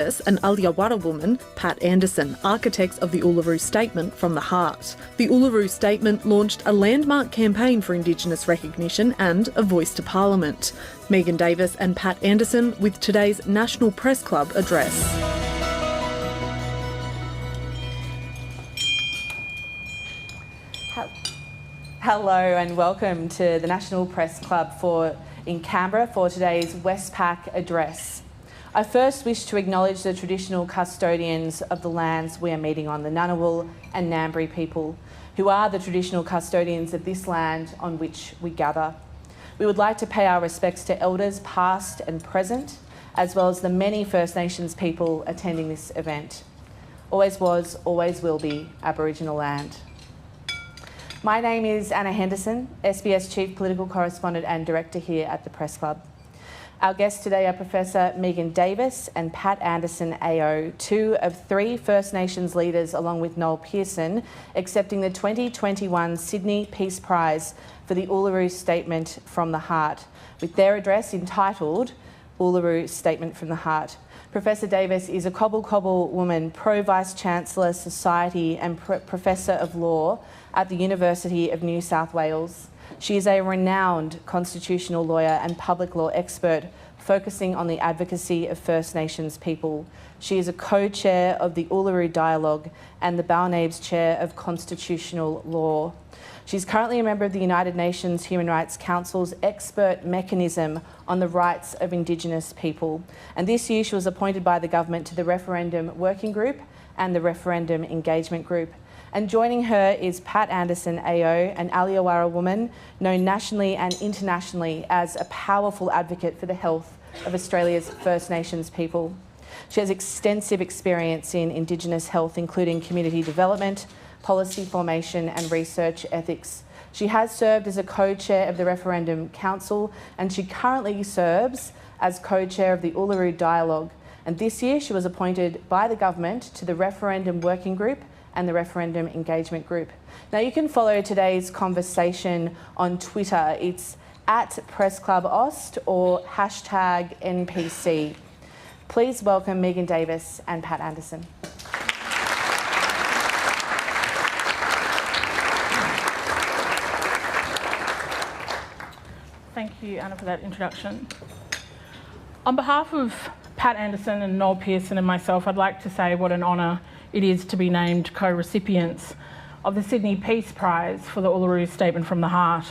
and Uluru woman, Pat Anderson, architects of the Uluru Statement from the Heart. The Uluru Statement launched a landmark campaign for Indigenous recognition and a voice to Parliament. Megan Davis and Pat Anderson with today's National Press Club address. Hello and welcome to the National Press Club in Canberra for today's Westpac address. I first wish to acknowledge the traditional custodians of the lands we are meeting on, the Ngunnawal and Ngambri people, who are the traditional custodians of this land on which we gather. We would like to pay our respects to elders past and present, as well as the many First Nations people attending this event. Always was, always will be Aboriginal land. My name is Anna Henderson, SBS Chief Political Correspondent and Director here at the Press Club. Our guests today are Professor Megan Davis and Pat Anderson AO, two of three First Nations leaders, along with Noel Pearson, accepting the 2021 Sydney Peace Prize for the Uluru Statement from the Heart, with their address entitled Uluru Statement from the Heart. Professor Davis is a Cobble woman, Pro-Vice-Chancellor Society and Professor of Law at the University of New South Wales. She is a renowned constitutional lawyer and public law expert focusing on the advocacy of First Nations people. She is a co-chair of the Uluru Dialogue and the Balnaves Chair of Constitutional Law. She's currently a member of the United Nations Human Rights Council's expert mechanism on the rights of Indigenous people. And this year she was appointed by the government to the Referendum Working Group and the Referendum Engagement Group. And joining her is Pat Anderson AO, an Uluru woman known nationally and internationally as a powerful advocate for the health of Australia's First Nations people. She has extensive experience in Indigenous health, including community development, policy formation and research ethics. She has served as a co-chair of the Referendum Council, and she currently serves as co-chair of the Uluru Dialogue. And this year she was appointed by the government to the Referendum Working Group and the Referendum Engagement Group. Now you can follow today's conversation on Twitter. It's @PressClubAust or #NPC. Please welcome Megan Davis and Pat Anderson. Thank you, Anna, for that introduction. On behalf of Pat Anderson and Noel Pearson and myself, I'd like to say what an honour it is to be named co-recipients of the Sydney Peace Prize for the Uluru Statement from the Heart.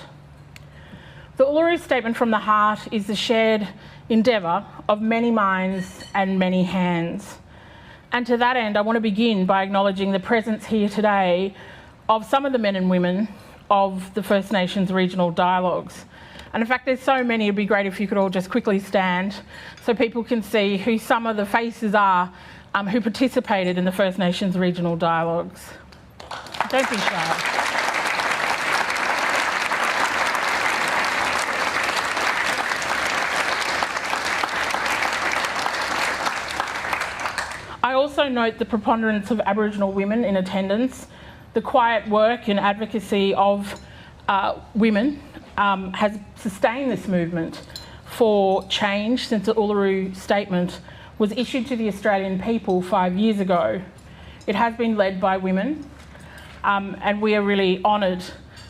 The Uluru Statement from the Heart is the shared endeavour of many minds and many hands. And to that end, I want to begin by acknowledging the presence here today of some of the men and women of the First Nations regional dialogues. And in fact, there's so many, it'd be great if you could all just quickly stand so people can see who some of the faces are who participated in the First Nations regional dialogues. Don't be shy. I also note the preponderance of Aboriginal women in attendance. The quiet work and advocacy of women has sustained this movement for change since the Uluru Statement was issued to the Australian people 5 years ago. It has been led by women, and we are really honoured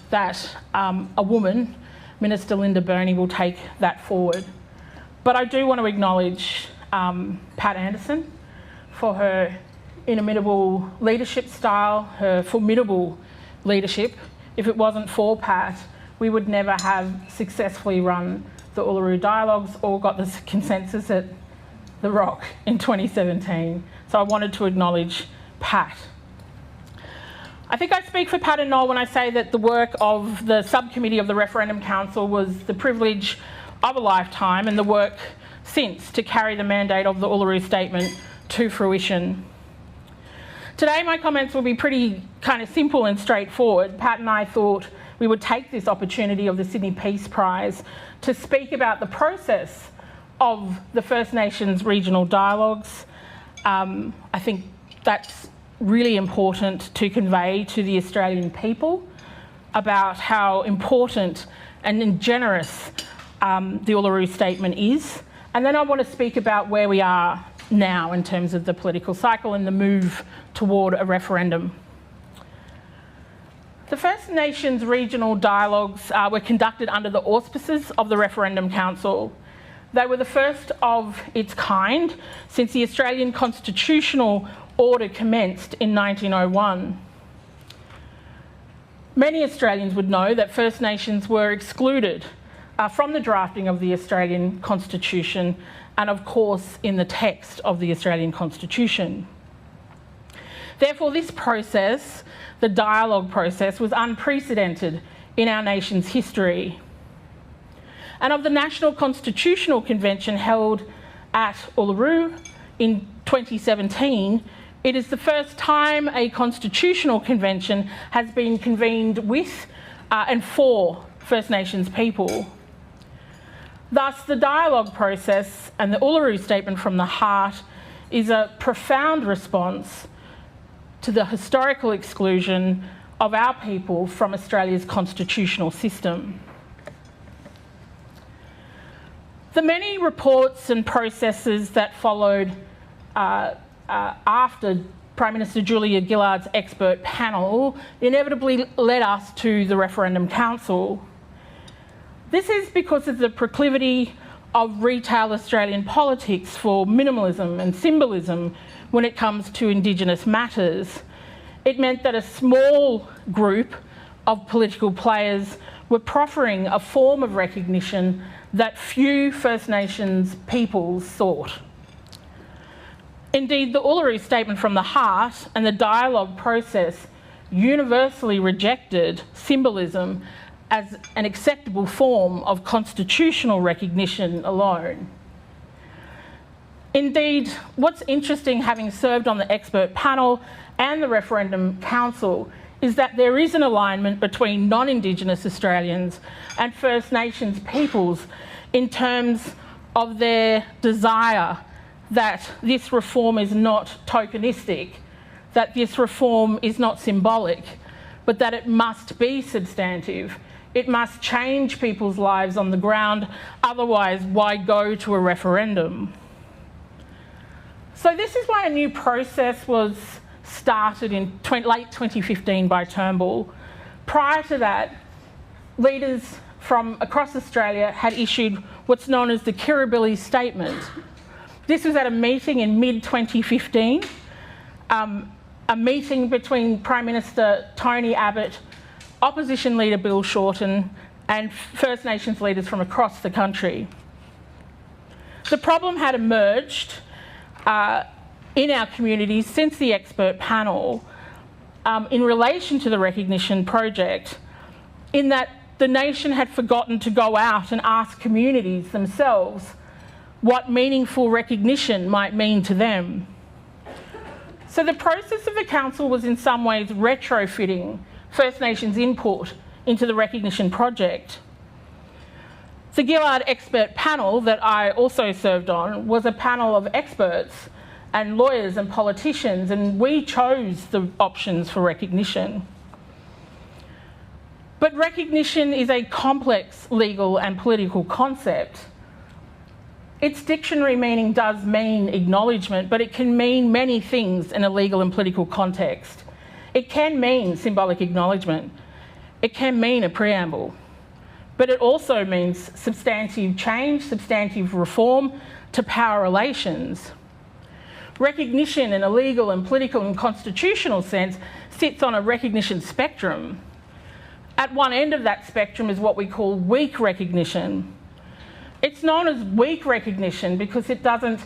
that a woman, Minister Linda Burney, will take that forward. But I do want to acknowledge Pat Anderson for her inimitable leadership style, her formidable leadership. If it wasn't for Pat, we would never have successfully run the Uluru Dialogues or got the consensus at The Rock in 2017. So I wanted to acknowledge Pat. I think I speak for Pat and Noel when I say that the work of the subcommittee of the Referendum Council was the privilege of a lifetime, and the work since to carry the mandate of the Uluru Statement to fruition. Today my comments will be pretty kind of simple and straightforward. Pat and I thought we would take this opportunity of the Sydney Peace Prize to speak about the process of the First Nations regional dialogues. I think that's really important to convey to the Australian people about how important and generous the Uluru Statement is. And then I want to speak about where we are now in terms of the political cycle and the move toward a referendum. The First Nations regional dialogues were conducted under the auspices of the Referendum Council. They were the first of its kind since the Australian constitutional order commenced in 1901. Many Australians would know that First Nations were excluded from the drafting of the Australian Constitution and, of course, in the text of the Australian Constitution. Therefore, this process, the dialogue process, was unprecedented in our nation's history. And of the National Constitutional Convention held at Uluru in 2017, it is the first time a constitutional convention has been convened with and for First Nations people. Thus, the dialogue process and the Uluru Statement from the Heart is a profound response to the historical exclusion of our people from Australia's constitutional system. The many reports and processes that followed after Prime Minister Julia Gillard's expert panel inevitably led us to the Referendum Council. This is because of the proclivity of retail Australian politics for minimalism and symbolism when it comes to Indigenous matters. It meant that a small group of political players were proffering a form of recognition that few First Nations peoples sought. Indeed, the Uluru Statement from the Heart and the dialogue process universally rejected symbolism as an acceptable form of constitutional recognition alone. Indeed, what's interesting, having served on the expert panel and the Referendum Council, is that there is an alignment between non-Indigenous Australians and First Nations peoples in terms of their desire that this reform is not tokenistic, that this reform is not symbolic, but that it must be substantive. It must change people's lives on the ground, otherwise why go to a referendum? So this is why a new process was started in late 2015 by Turnbull. Prior to that, leaders from across Australia had issued what's known as the Uluru Statement. This was at a meeting in mid-2015, a meeting between Prime Minister Tony Abbott, Opposition Leader Bill Shorten, and First Nations leaders from across the country. The problem had emerged in our communities since the expert panel in relation to the recognition project, in that the nation had forgotten to go out and ask communities themselves what meaningful recognition might mean to them. So the process of the Council was in some ways retrofitting First Nations input into the recognition project. The Gillard expert panel that I also served on was a panel of experts and lawyers and politicians, and we chose the options for recognition. But recognition is a complex legal and political concept. Its dictionary meaning does mean acknowledgement, but it can mean many things in a legal and political context. It can mean symbolic acknowledgement. It can mean a preamble. But it also means substantive change, substantive reform to power relations. Recognition in a legal and political and constitutional sense sits on a recognition spectrum. At one end of that spectrum is what we call weak recognition. It's known as weak recognition because it doesn't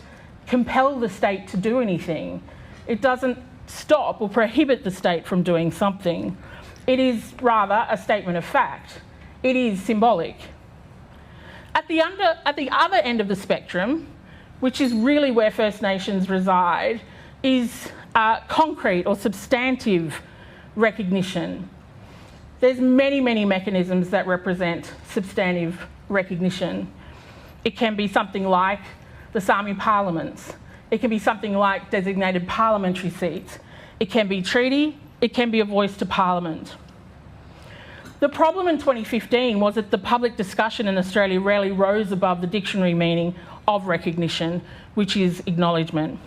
compel the state to do anything. It doesn't stop or prohibit the state from doing something. It is rather a statement of fact. It is symbolic. At the other end of the spectrum, which is really where First Nations reside, is concrete or substantive recognition. There's many, many mechanisms that represent substantive recognition. It can be something like the Sami parliaments. It can be something like designated parliamentary seats. It can be treaty. It can be a voice to Parliament. The problem in 2015 was that the public discussion in Australia rarely rose above the dictionary meaning of recognition, which is acknowledgement.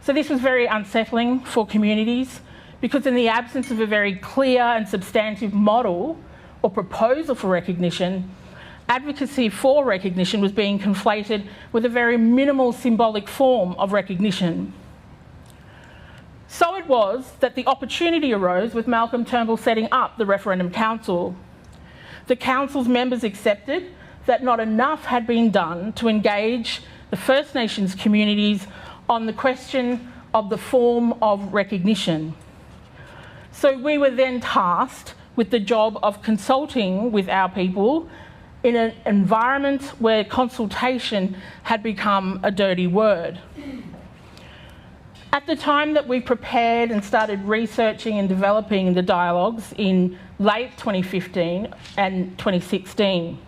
So this was very unsettling for communities because in the absence of a very clear and substantive model or proposal for recognition, advocacy for recognition was being conflated with a very minimal symbolic form of recognition. So it was that the opportunity arose with Malcolm Turnbull setting up the Referendum Council. The Council's members accepted that not enough had been done to engage the First Nations communities on the question of the form of recognition. So we were then tasked with the job of consulting with our people in an environment where consultation had become a dirty word. At the time that we prepared and started researching and developing the dialogues in late 2015 and 2016,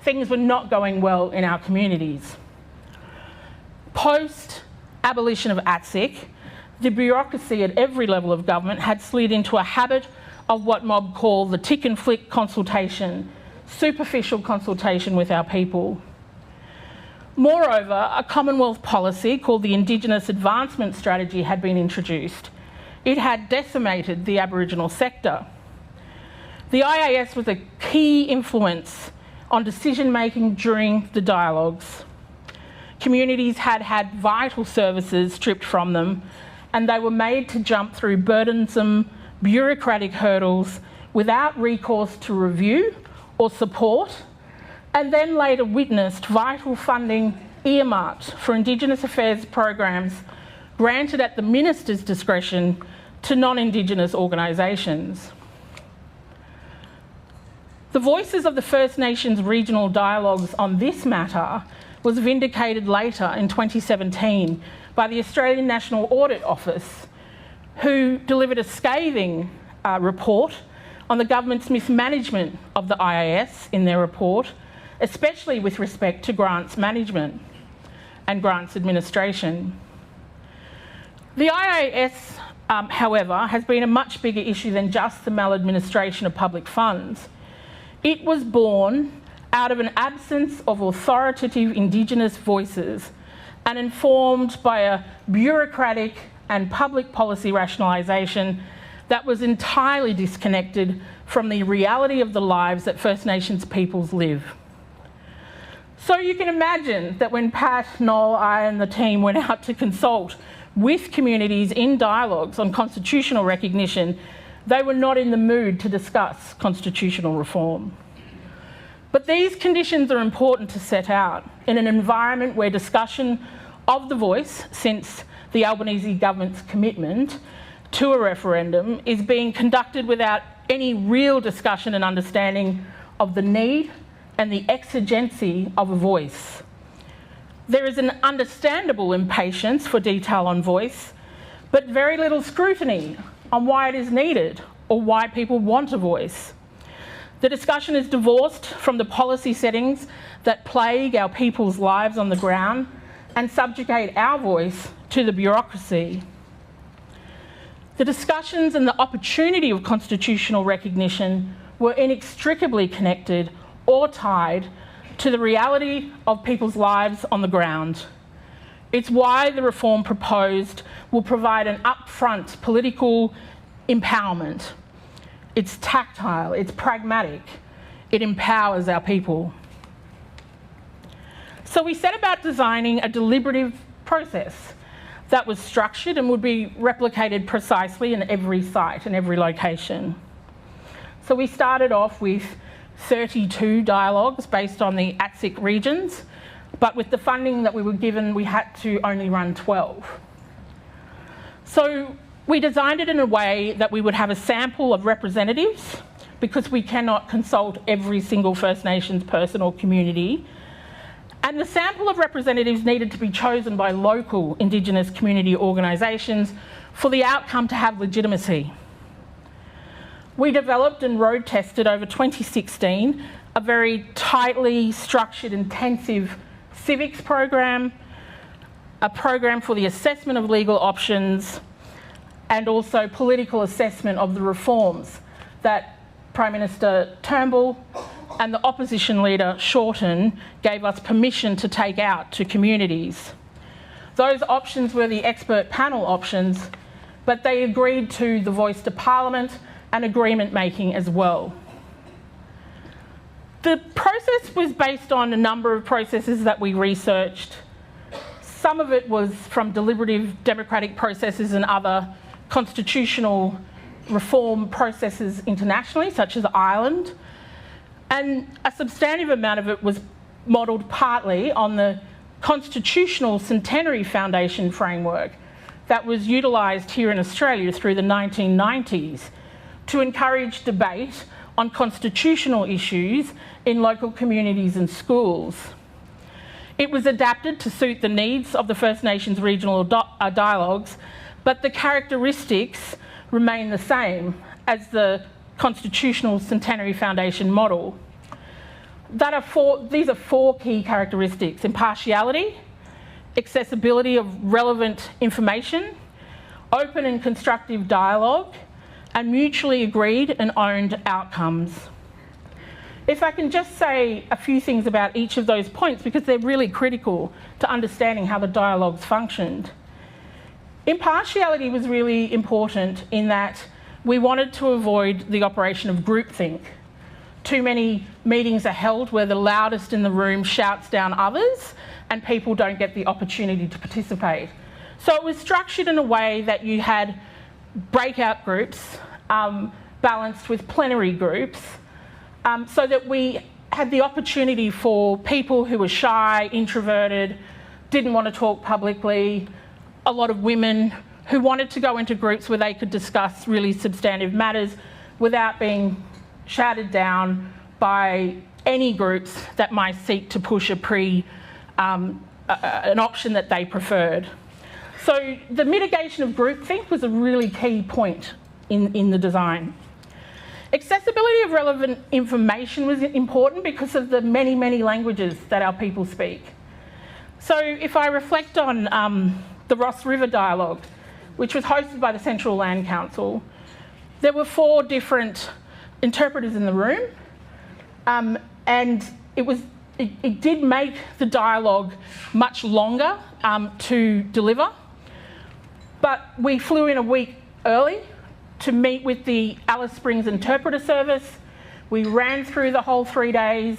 things were not going well in our communities. Post-abolition of ATSIC, the bureaucracy at every level of government had slid into a habit of what mob call the tick and flick consultation, superficial consultation with our people. Moreover, a Commonwealth policy called the Indigenous Advancement Strategy had been introduced. It had decimated the Aboriginal sector. The IAS was a key influence on decision-making during the dialogues. Communities had had vital services stripped from them, and they were made to jump through burdensome bureaucratic hurdles without recourse to review or support, and then later witnessed vital funding earmarked for Indigenous affairs programs granted at the Minister's discretion to non-Indigenous organisations. The voices of the First Nations regional dialogues on this matter was vindicated later in 2017 by the Australian National Audit Office, who delivered a scathing report on the government's mismanagement of the IAS in their report, especially with respect to grants management and grants administration. The IAS, however, has been a much bigger issue than just the maladministration of public funds. It was born out of an absence of authoritative Indigenous voices and informed by a bureaucratic and public policy rationalisation that was entirely disconnected from the reality of the lives that First Nations peoples live. So you can imagine that when Pat, Noel, I and the team went out to consult with communities in dialogues on constitutional recognition, they were not in the mood to discuss constitutional reform. But these conditions are important to set out in an environment where discussion of the voice, since the Albanese government's commitment to a referendum, is being conducted without any real discussion and understanding of the need and the exigency of a voice. There is an understandable impatience for detail on voice, but very little scrutiny on why it is needed or why people want a voice. The discussion is divorced from the policy settings that plague our people's lives on the ground and subjugate our voice to the bureaucracy. The discussions and the opportunity of constitutional recognition were inextricably connected or tied to the reality of people's lives on the ground. It's why the reform proposed will provide an upfront political empowerment. It's tactile, it's pragmatic, it empowers our people. So we set about designing a deliberative process that was structured and would be replicated precisely in every site and every location. So we started off with 32 dialogues based on the ATSIC regions, but with the funding that we were given, we had to only run 12. So we designed it in a way that we would have a sample of representatives, because we cannot consult every single First Nations person or community. And the sample of representatives needed to be chosen by local Indigenous community organisations for the outcome to have legitimacy. We developed and road tested over 2016 a very tightly structured, intensive civics program, a program for the assessment of legal options, and also political assessment of the reforms that Prime Minister Turnbull and the opposition leader, Shorten, gave us permission to take out to communities. Those options were the expert panel options, but they agreed to the voice to Parliament and agreement making as well. The process was based on a number of processes that we researched. Some of it was from deliberative democratic processes and other constitutional reform processes internationally, such as Ireland. And a substantive amount of it was modelled partly on the Constitutional Centenary Foundation framework that was utilised here in Australia through the 1990s to encourage debate on constitutional issues in local communities and schools. It was adapted to suit the needs of the First Nations regional dialogues, but the characteristics remain the same as the Constitutional Centenary Foundation model. These are four key characteristics: impartiality, accessibility of relevant information, open and constructive dialogue, and mutually agreed and owned outcomes. If I can just say a few things about each of those points, because they're really critical to understanding how the dialogues functioned. Impartiality was really important in that we wanted to avoid the operation of groupthink. Too many meetings are held where the loudest in the room shouts down others and people don't get the opportunity to participate. So it was structured in a way that you had breakout groups balanced with plenary groups, so that we had the opportunity for people who were shy, introverted, didn't want to talk publicly, a lot of women who wanted to go into groups where they could discuss really substantive matters without being shouted down by any groups that might seek to push an option that they preferred. So the mitigation of groupthink was a really key point in the design. Accessibility of relevant information was important because of the many, many languages that our people speak. So if I reflect on the Ross River Dialogue, which was hosted by the Central Land Council, there were 4 different interpreters in the room, and it did make the dialogue much longer to deliver, but we flew in a week early to meet with the Alice Springs Interpreter Service. We ran through the whole 3 days.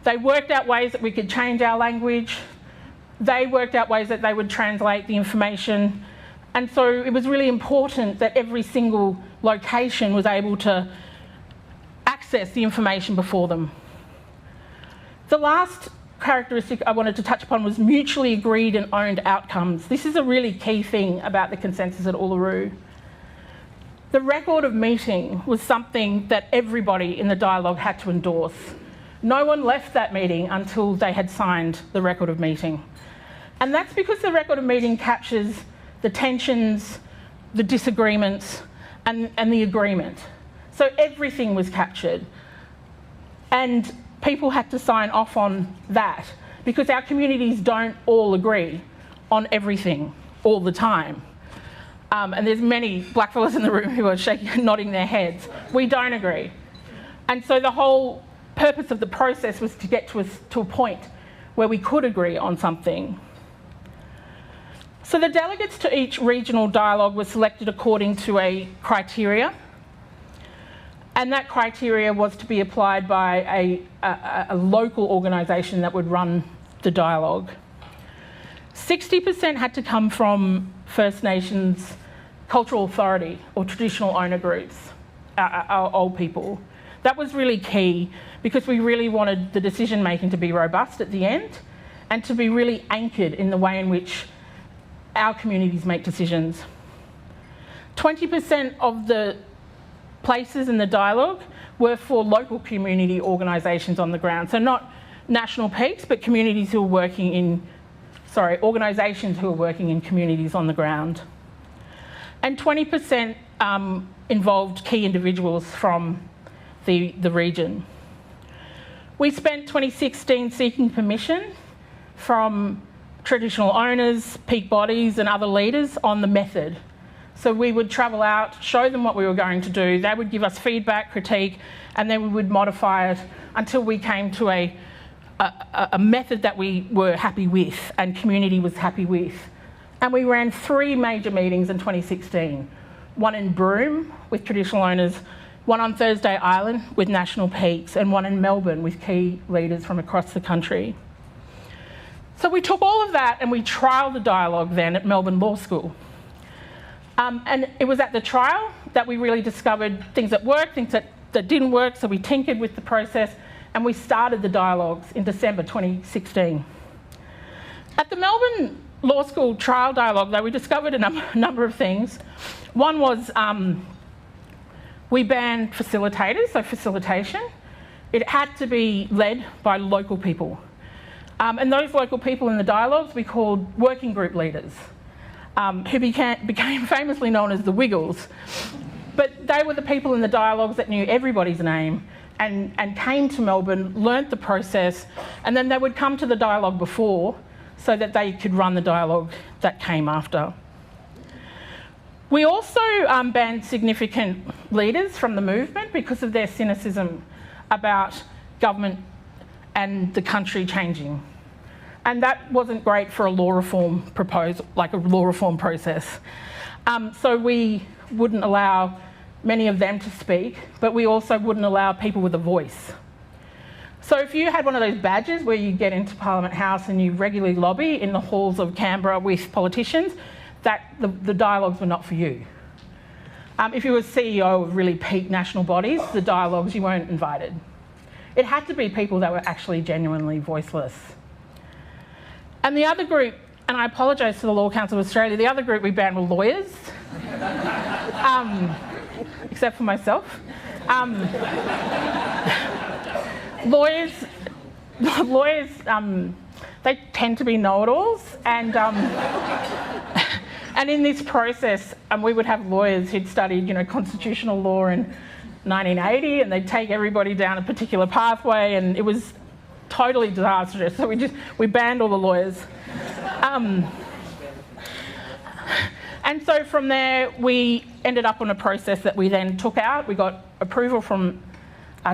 They worked out ways that we could change our language. They worked out ways that they would translate the information. And so it was really important that every single location was able to access the information before them. The last characteristic I wanted to touch upon was mutually agreed and owned outcomes. This is a really key thing about the consensus at Uluru. The record of meeting was something that everybody in the dialogue had to endorse. No one left that meeting until they had signed the record of meeting. And that's because the record of meeting captures the tensions, the disagreements, and the agreement. So everything was captured. And people had to sign off on that because our communities don't all agree on everything all the time. And there's many blackfellas in the room who are nodding their heads. We don't agree. And so the whole purpose of the process was to get to a point where we could agree on something. So the delegates to each regional dialogue were selected according to a criteria, and that criteria was to be applied by a local organisation that would run the dialogue. 60% had to come from First Nations cultural authority or traditional owner groups, our old people. That was really key because we really wanted the decision making to be robust at the end and to be really anchored in the way in which our communities make decisions. 20% of the places in the dialogue were for local community organisations on the ground. So not national peaks, but communities who are working in, organisations who are working in communities on the ground. And 20% involved key individuals from the region. We spent 2016 seeking permission from traditional owners, peak bodies and other leaders on the method. So we would travel out, show them what we were going to do, they would give us feedback, critique, and then we would modify it until we came to a method that we were happy with and community was happy with. And we ran 3 major meetings in 2016. One in Broome with traditional owners, one on Thursday Island with National Peaks, and one in Melbourne with key leaders from across the country. So we took all of that and we trialled the dialogue then at Melbourne Law School. And it was at the trial that we really discovered things that worked, things that didn't work, so we tinkered with the process and we started the dialogues in December 2016. At the Melbourne Law School trial dialogue, though, we discovered a number of things. One was we banned facilitators, so facilitation. It had to be led by local people. And those local people in the dialogues we called working group leaders, who became famously known as the Wiggles. But they were the people in the dialogues that knew everybody's name and came to Melbourne, learnt the process, and then they would come to the dialogue before so that they could run the dialogue that came after. We also banned significant leaders from the movement because of their cynicism about government and the country changing. And that wasn't great for a law reform proposal, like a law reform process. So we wouldn't allow many of them to speak, but we also wouldn't allow people with a voice. So if you had one of those badges where you get into Parliament House and you regularly lobby in the halls of Canberra with politicians, the dialogues were not for you. If you were CEO of really peak national bodies, the dialogues, you weren't invited. It had to be people that were actually genuinely voiceless. And the other group, and I apologise to the Law Council of Australia, the other group we banned were lawyers, except for myself. Lawyers, they tend to be know-it-alls, and in this process, we would have lawyers who'd studied, constitutional law in 1980, and they'd take everybody down a particular pathway, and it was totally disastrous. So we banned all the lawyers. And so from there, we ended up on a process that we then took out. We got approval from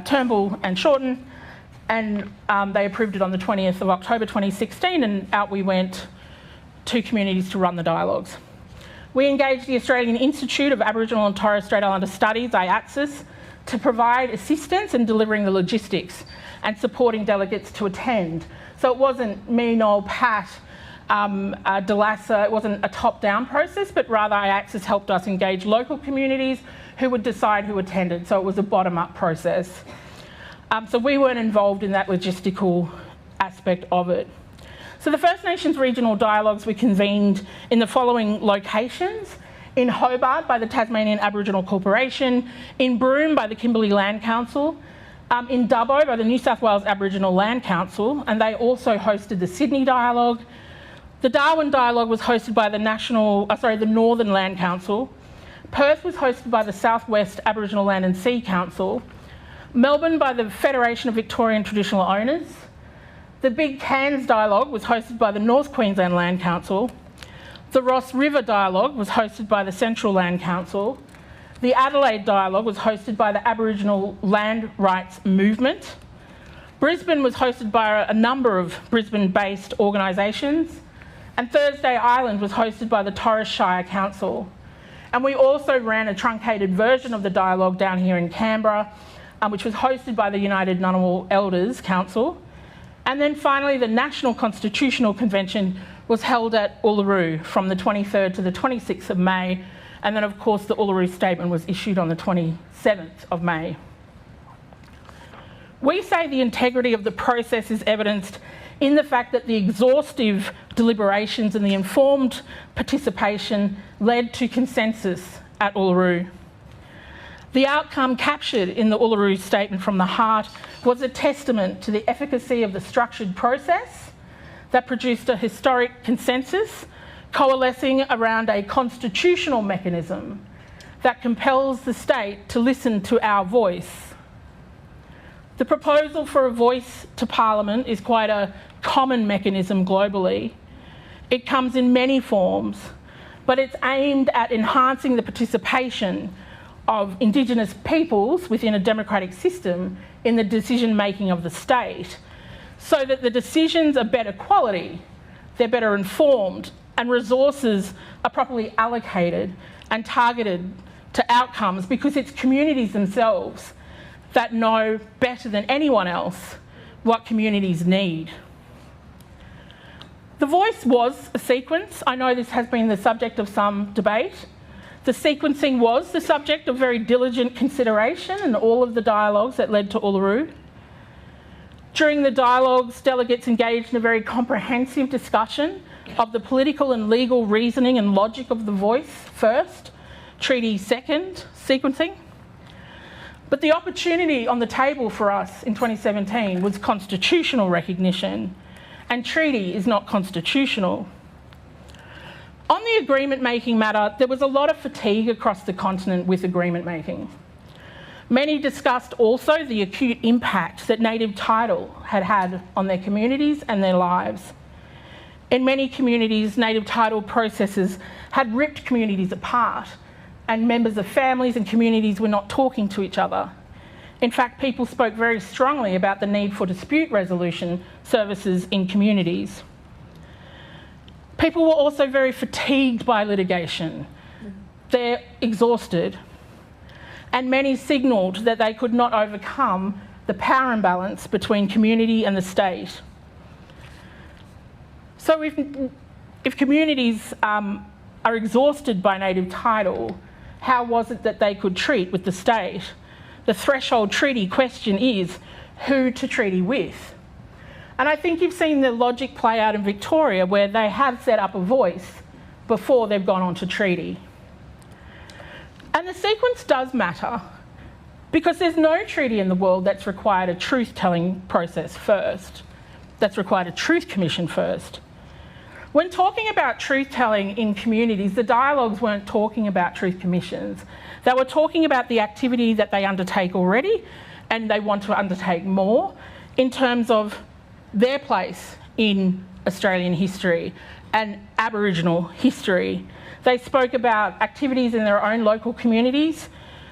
Turnbull and Shorten, and they approved it on the 20th of October 2016, and out we went to communities to run the dialogues. We engaged the Australian Institute of Aboriginal and Torres Strait Islander Studies, AIATSIS, to provide assistance in delivering the logistics and supporting delegates to attend. So it wasn't me, Noel, Pat, Delassa, it wasn't a top-down process, but rather AIATSIS helped us engage local communities who would decide who attended, so it was a bottom-up process. So we weren't involved in that logistical aspect of it. So the First Nations regional dialogues were convened in the following locations: in Hobart by the Tasmanian Aboriginal Corporation, in Broome by the Kimberley Land Council, in Dubbo by the New South Wales Aboriginal Land Council, and they also hosted the Sydney Dialogue. The Darwin Dialogue was hosted by the Northern Land Council. Perth was hosted by the South West Aboriginal Land and Sea Council. Melbourne by the Federation of Victorian Traditional Owners. The Big Cairns Dialogue was hosted by the North Queensland Land Council. The Ross River Dialogue was hosted by the Central Land Council. The Adelaide Dialogue was hosted by the Aboriginal Land Rights Movement. Brisbane was hosted by a number of Brisbane-based organisations. And Thursday Island was hosted by the Torres Shire Council. And we also ran a truncated version of the dialogue down here in Canberra, which was hosted by the United Ngunnawal Elders Council. And then finally, the National Constitutional Convention was held at Uluru from the 23rd to the 26th of May. And then, of course, the Uluru Statement was issued on the 27th of May. We say the integrity of the process is evidenced in the fact that the exhaustive deliberations and the informed participation led to consensus at Uluru. The outcome captured in the Uluru Statement from the Heart was a testament to the efficacy of the structured process that produced a historic consensus coalescing around a constitutional mechanism that compels the state to listen to our voice. The proposal for a voice to Parliament is quite a common mechanism globally. It comes in many forms, but it's aimed at enhancing the participation of Indigenous peoples within a democratic system in the decision-making of the state, so that the decisions are better quality, they're better informed, and resources are properly allocated and targeted to outcomes, because it's communities themselves that know better than anyone else what communities need. The voice was a sequence. I know this has been the subject of some debate. The sequencing was the subject of very diligent consideration in all of the dialogues that led to Uluru. During the dialogues, delegates engaged in a very comprehensive discussion of the political and legal reasoning and logic of the voice first, treaty second, sequencing. But the opportunity on the table for us in 2017 was constitutional recognition, and treaty is not constitutional. On the agreement-making matter, there was a lot of fatigue across the continent with agreement-making. Many discussed also the acute impact that native title had had on their communities and their lives. In many communities, native title processes had ripped communities apart, and members of families and communities were not talking to each other. In fact, people spoke very strongly about the need for dispute resolution services in communities. People were also very fatigued by litigation. They're exhausted. And many signalled that they could not overcome the power imbalance between community and the state. So if communities are exhausted by native title, how was it that they could treat with the state? The threshold treaty question is who to treaty with. And I think you've seen the logic play out in Victoria, where they have set up a voice before they've gone on to treaty. And the sequence does matter, because there's no treaty in the world that's required a truth-telling process first, that's required a truth commission first. When talking about truth-telling in communities, the dialogues weren't talking about truth commissions. They were talking about the activity that they undertake already, and they want to undertake more in terms of their place in Australian history and Aboriginal history. They spoke about activities in their own local communities,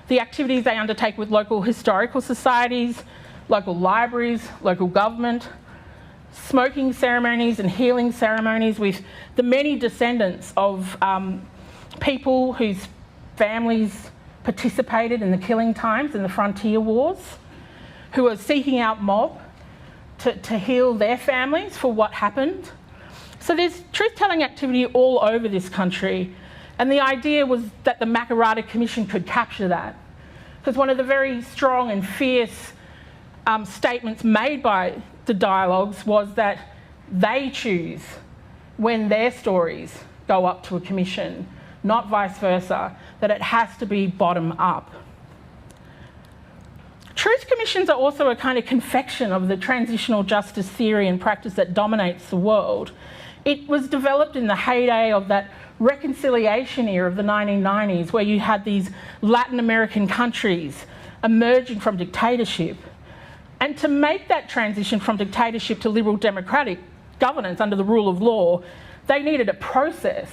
the activities they undertake with local historical societies, local libraries, local government, smoking ceremonies and healing ceremonies with the many descendants of people whose families participated in the killing times in the frontier wars, who are seeking out mob to heal their families for what happened. So there's truth-telling activity all over this country, and the idea was that the Makarrata Commission could capture that, because one of the very strong and fierce statements made by the dialogues was that they choose when their stories go up to a commission, not vice versa, that it has to be bottom up. Truth commissions are also a kind of confection of the transitional justice theory and practice that dominates the world. It was developed in the heyday of that reconciliation era of the 1990s, where you had these Latin American countries emerging from dictatorship. And to make that transition from dictatorship to liberal democratic governance under the rule of law, they needed a process.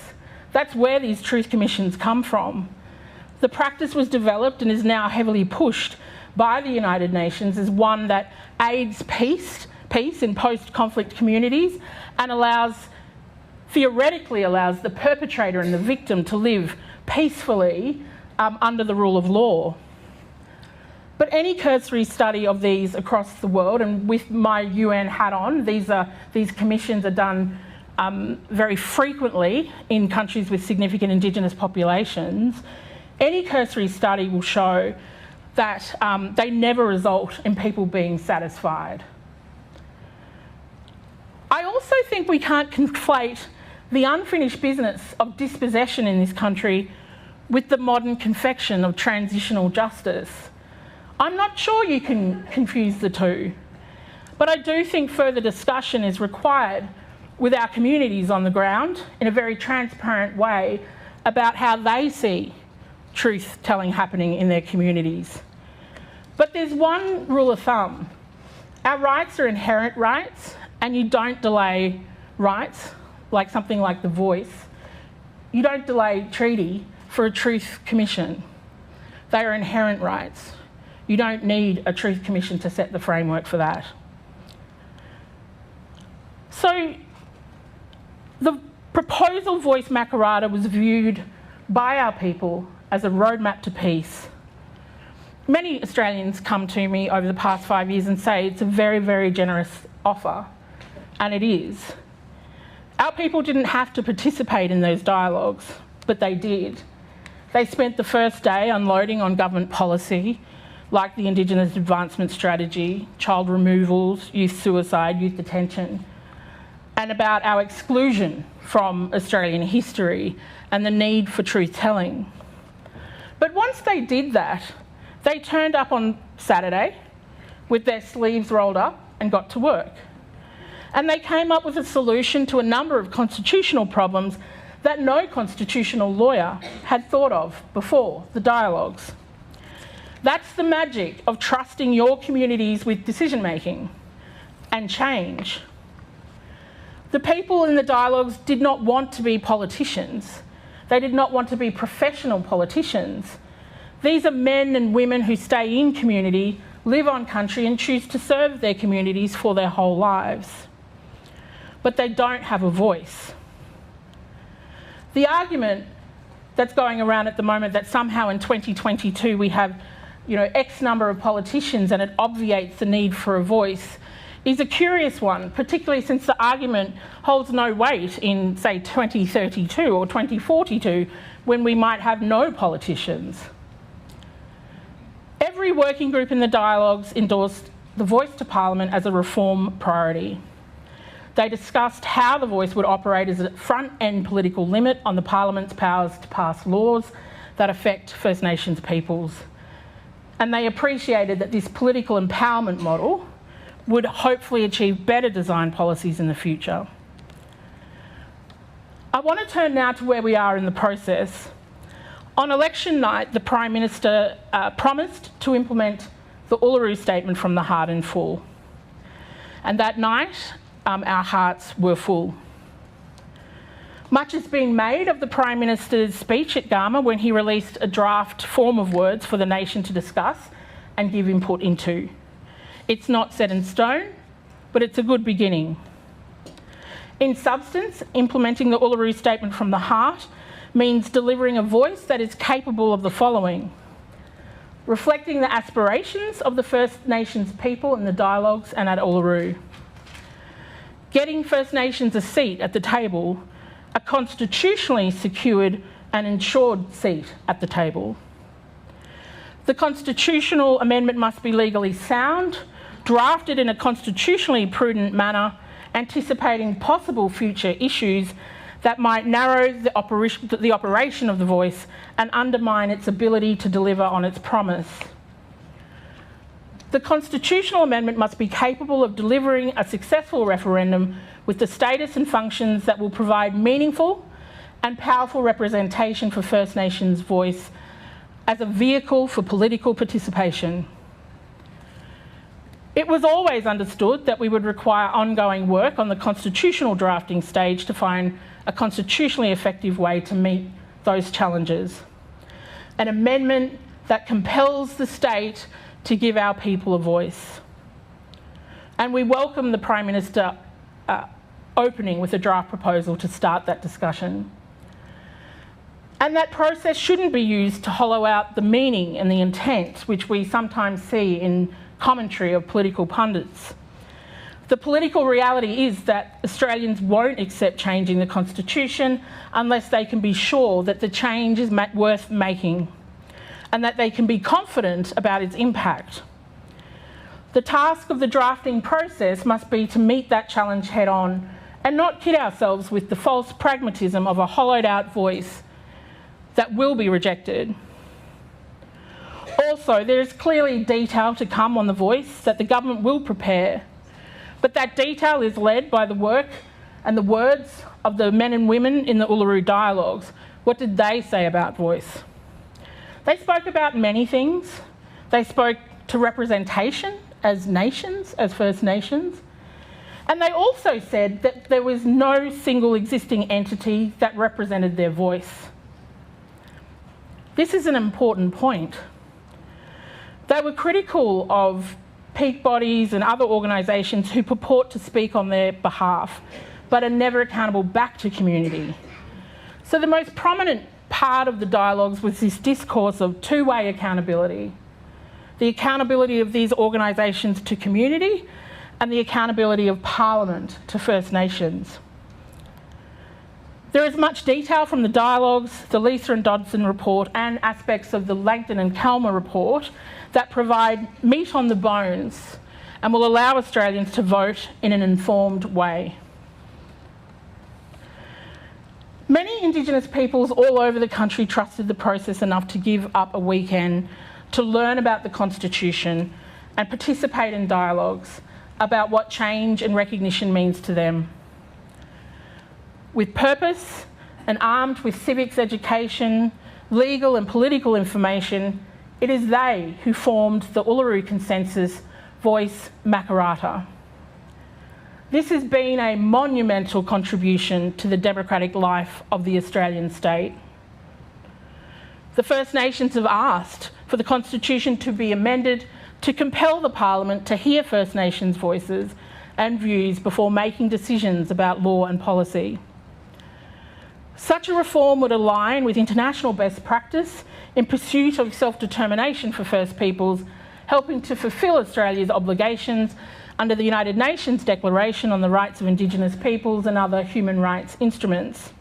That's where these truth commissions come from. The practice was developed and is now heavily pushed by the United Nations as one that aids peace in post-conflict communities and theoretically allows the perpetrator and the victim to live peacefully under the rule of law. But any cursory study of these across the world, and with my UN hat on, these commissions are done very frequently in countries with significant Indigenous populations, any cursory study will show that they never result in people being satisfied. I also think we can't conflate the unfinished business of dispossession in this country with the modern confection of transitional justice. I'm not sure you can confuse the two, but I do think further discussion is required with our communities on the ground in a very transparent way about how they see truth-telling happening in their communities. But there's one rule of thumb. Our rights are inherent rights, and you don't delay rights, like something like the voice. You don't delay treaty for a truth commission. They are inherent rights. You don't need a truth commission to set the framework for that. So the proposal Voice Makarrata was viewed by our people as a roadmap to peace. Many Australians come to me over the past 5 years and say it's a very, very generous offer, and it is. Our people didn't have to participate in those dialogues, but they did. They spent the first day unloading on government policy, like the Indigenous Advancement Strategy, child removals, youth suicide, youth detention, and about our exclusion from Australian history and the need for truth-telling. But once they did that, they turned up on Saturday with their sleeves rolled up and got to work. And they came up with a solution to a number of constitutional problems that no constitutional lawyer had thought of before the dialogues. That's the magic of trusting your communities with decision-making and change. The people in the dialogues did not want to be politicians. They did not want to be professional politicians. These are men and women who stay in community, live on country and choose to serve their communities for their whole lives. But they don't have a voice. The argument that's going around at the moment that somehow in 2022 we have, X number of politicians and it obviates the need for a voice is a curious one, particularly since the argument holds no weight in, say, 2032 or 2042, when we might have no politicians. Every working group in the dialogues endorsed the Voice to Parliament as a reform priority. They discussed how the Voice would operate as a front-end political limit on the Parliament's powers to pass laws that affect First Nations peoples. And they appreciated that this political empowerment model would hopefully achieve better design policies in the future. I want to turn now to where we are in the process. On election night, the Prime Minister promised to implement the Uluru Statement from the heart in full. And that night, our hearts were full. Much has been made of the Prime Minister's speech at Gama when he released a draft form of words for the nation to discuss and give input into. It's not set in stone, but it's a good beginning. In substance, implementing the Uluru Statement from the heart means delivering a voice that is capable of the following: reflecting the aspirations of the First Nations people in the dialogues and at Uluru, getting First Nations a seat at the table, a constitutionally secured and ensured seat at the table. The constitutional amendment must be legally sound, drafted in a constitutionally prudent manner, anticipating possible future issues that might narrow the operation of the voice and undermine its ability to deliver on its promise. The constitutional amendment must be capable of delivering a successful referendum with the status and functions that will provide meaningful and powerful representation for First Nations voice as a vehicle for political participation. It was always understood that we would require ongoing work on the constitutional drafting stage to find a constitutionally effective way to meet those challenges. An amendment that compels the state to give our people a voice. And we welcome the Prime Minister opening with a draft proposal to start that discussion. And that process shouldn't be used to hollow out the meaning and the intent which we sometimes see in commentary of political pundits. The political reality is that Australians won't accept changing the Constitution unless they can be sure that the change is worth making and that they can be confident about its impact. The task of the drafting process must be to meet that challenge head on and not kid ourselves with the false pragmatism of a hollowed out voice that will be rejected. Also, there is clearly detail to come on the voice that the government will prepare, but that detail is led by the work and the words of the men and women in the Uluru dialogues. What did they say about voice? They spoke about many things. They spoke to representation as nations, as First Nations, And they also said that there was no single existing entity that represented their voice. This is an important point. They were critical of peak bodies and other organisations who purport to speak on their behalf, but are never accountable back to community. So the most prominent part of the dialogues was this discourse of two-way accountability. The accountability of these organisations to community and the accountability of Parliament to First Nations. There is much detail from the dialogues, the Lisa and Dodson report and aspects of the Langton and Calmer report that provide meat on the bones and will allow Australians to vote in an informed way. Many Indigenous peoples all over the country trusted the process enough to give up a weekend to learn about the Constitution and participate in dialogues about what change and recognition means to them. With purpose and armed with civics education, legal and political information, it is they who formed the Uluru Consensus Voice Makarrata. This has been a monumental contribution to the democratic life of the Australian state. The First Nations have asked for the Constitution to be amended to compel the Parliament to hear First Nations voices and views before making decisions about law and policy. Such a reform would align with international best practice in pursuit of self-determination for First Peoples, helping to fulfil Australia's obligations under the United Nations Declaration on the Rights of Indigenous Peoples and other human rights instruments.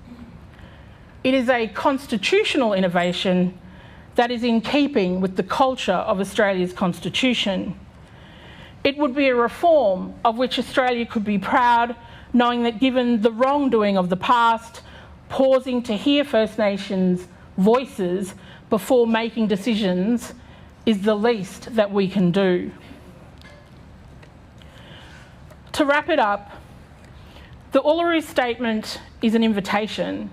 It is a constitutional innovation that is in keeping with the culture of Australia's Constitution. It would be a reform of which Australia could be proud, knowing that given the wrongdoing of the past, pausing to hear First Nations voices before making decisions is the least that we can do. To wrap it up, the Uluru Statement is an invitation.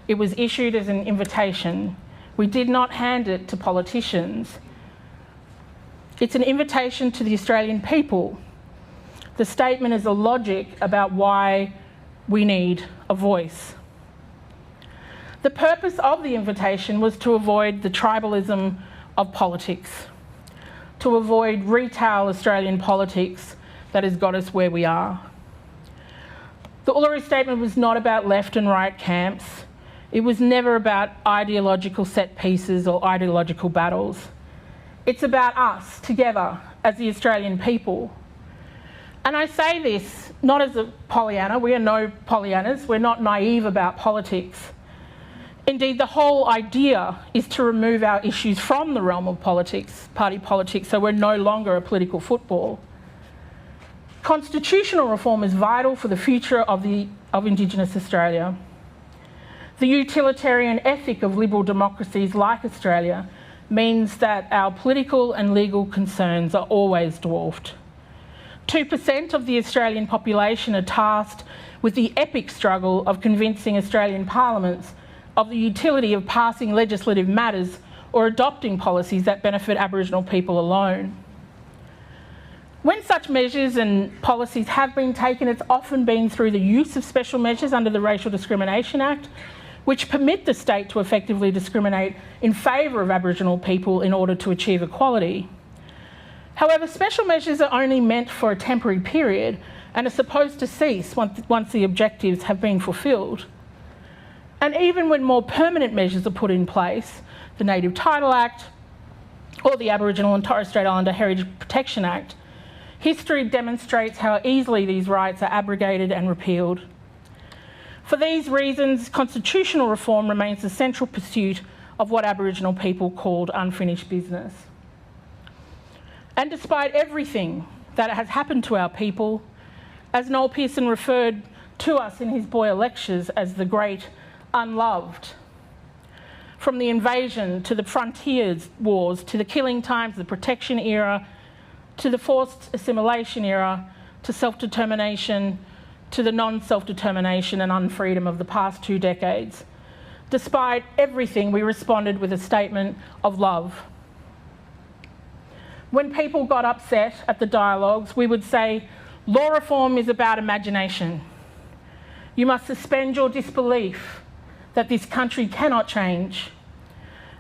It was issued as an invitation. We did not hand it to politicians. It's an invitation to the Australian people. The statement is a logic about why we need a voice. The purpose of the invitation was to avoid the tribalism of politics, to avoid retail Australian politics that has got us where we are. The Uluru Statement was not about left and right camps. It was never about ideological set pieces or ideological battles. It's about us together as the Australian people. And I say this not as a Pollyanna. We are no Pollyannas. We're not naive about politics. Indeed, the whole idea is to remove our issues from the realm of politics, party politics, so we're no longer a political football. Constitutional reform is vital for the future of Indigenous Australia. The utilitarian ethic of liberal democracies like Australia means that our political and legal concerns are always dwarfed. 2% of the Australian population are tasked with the epic struggle of convincing Australian parliaments of the utility of passing legislative matters or adopting policies that benefit Aboriginal people alone. When such measures and policies have been taken, it's often been through the use of special measures under the Racial Discrimination Act, which permit the state to effectively discriminate in favour of Aboriginal people in order to achieve equality. However, special measures are only meant for a temporary period and are supposed to cease once the objectives have been fulfilled. And even when more permanent measures are put in place, the Native Title Act or the Aboriginal and Torres Strait Islander Heritage Protection Act, history demonstrates how easily these rights are abrogated and repealed. For these reasons, constitutional reform remains the central pursuit of what Aboriginal people called unfinished business. And despite everything that has happened to our people, as Noel Pearson referred to us in his Boyer lectures as the great unloved, from the invasion to the frontiers wars, to the killing times, the protection era, to the forced assimilation era, to self-determination, to the non-self-determination and unfreedom of the past 2 decades. Despite everything, we responded with a statement of love. When people got upset at the dialogues, we would say, Law reform is about imagination. You must suspend your disbelief that this country cannot change.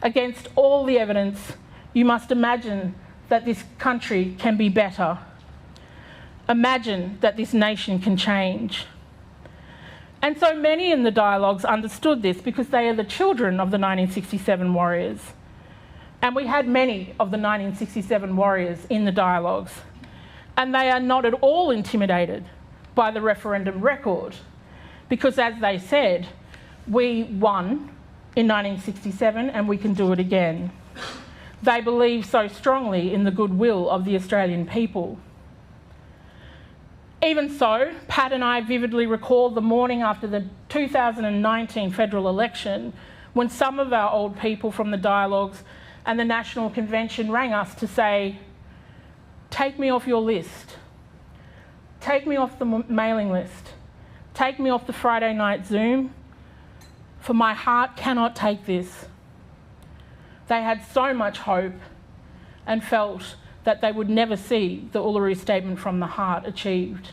Against all the evidence, you must imagine that this country can be better. Imagine that this nation can change. And so many in the dialogues understood this because they are the children of the 1967 warriors. And we had many of the 1967 warriors in the dialogues. And they are not at all intimidated by the referendum record because, as they said, we won in 1967 and we can do it again. They believe so strongly in the goodwill of the Australian people. Even so, Pat and I vividly recall the morning after the 2019 federal election when some of our old people from the dialogues and the National Convention rang us to say, take me off your list, take me off the mailing list, take me off the Friday night Zoom, for my heart cannot take this. They had so much hope and felt that they would never see the Uluru Statement from the Heart achieved.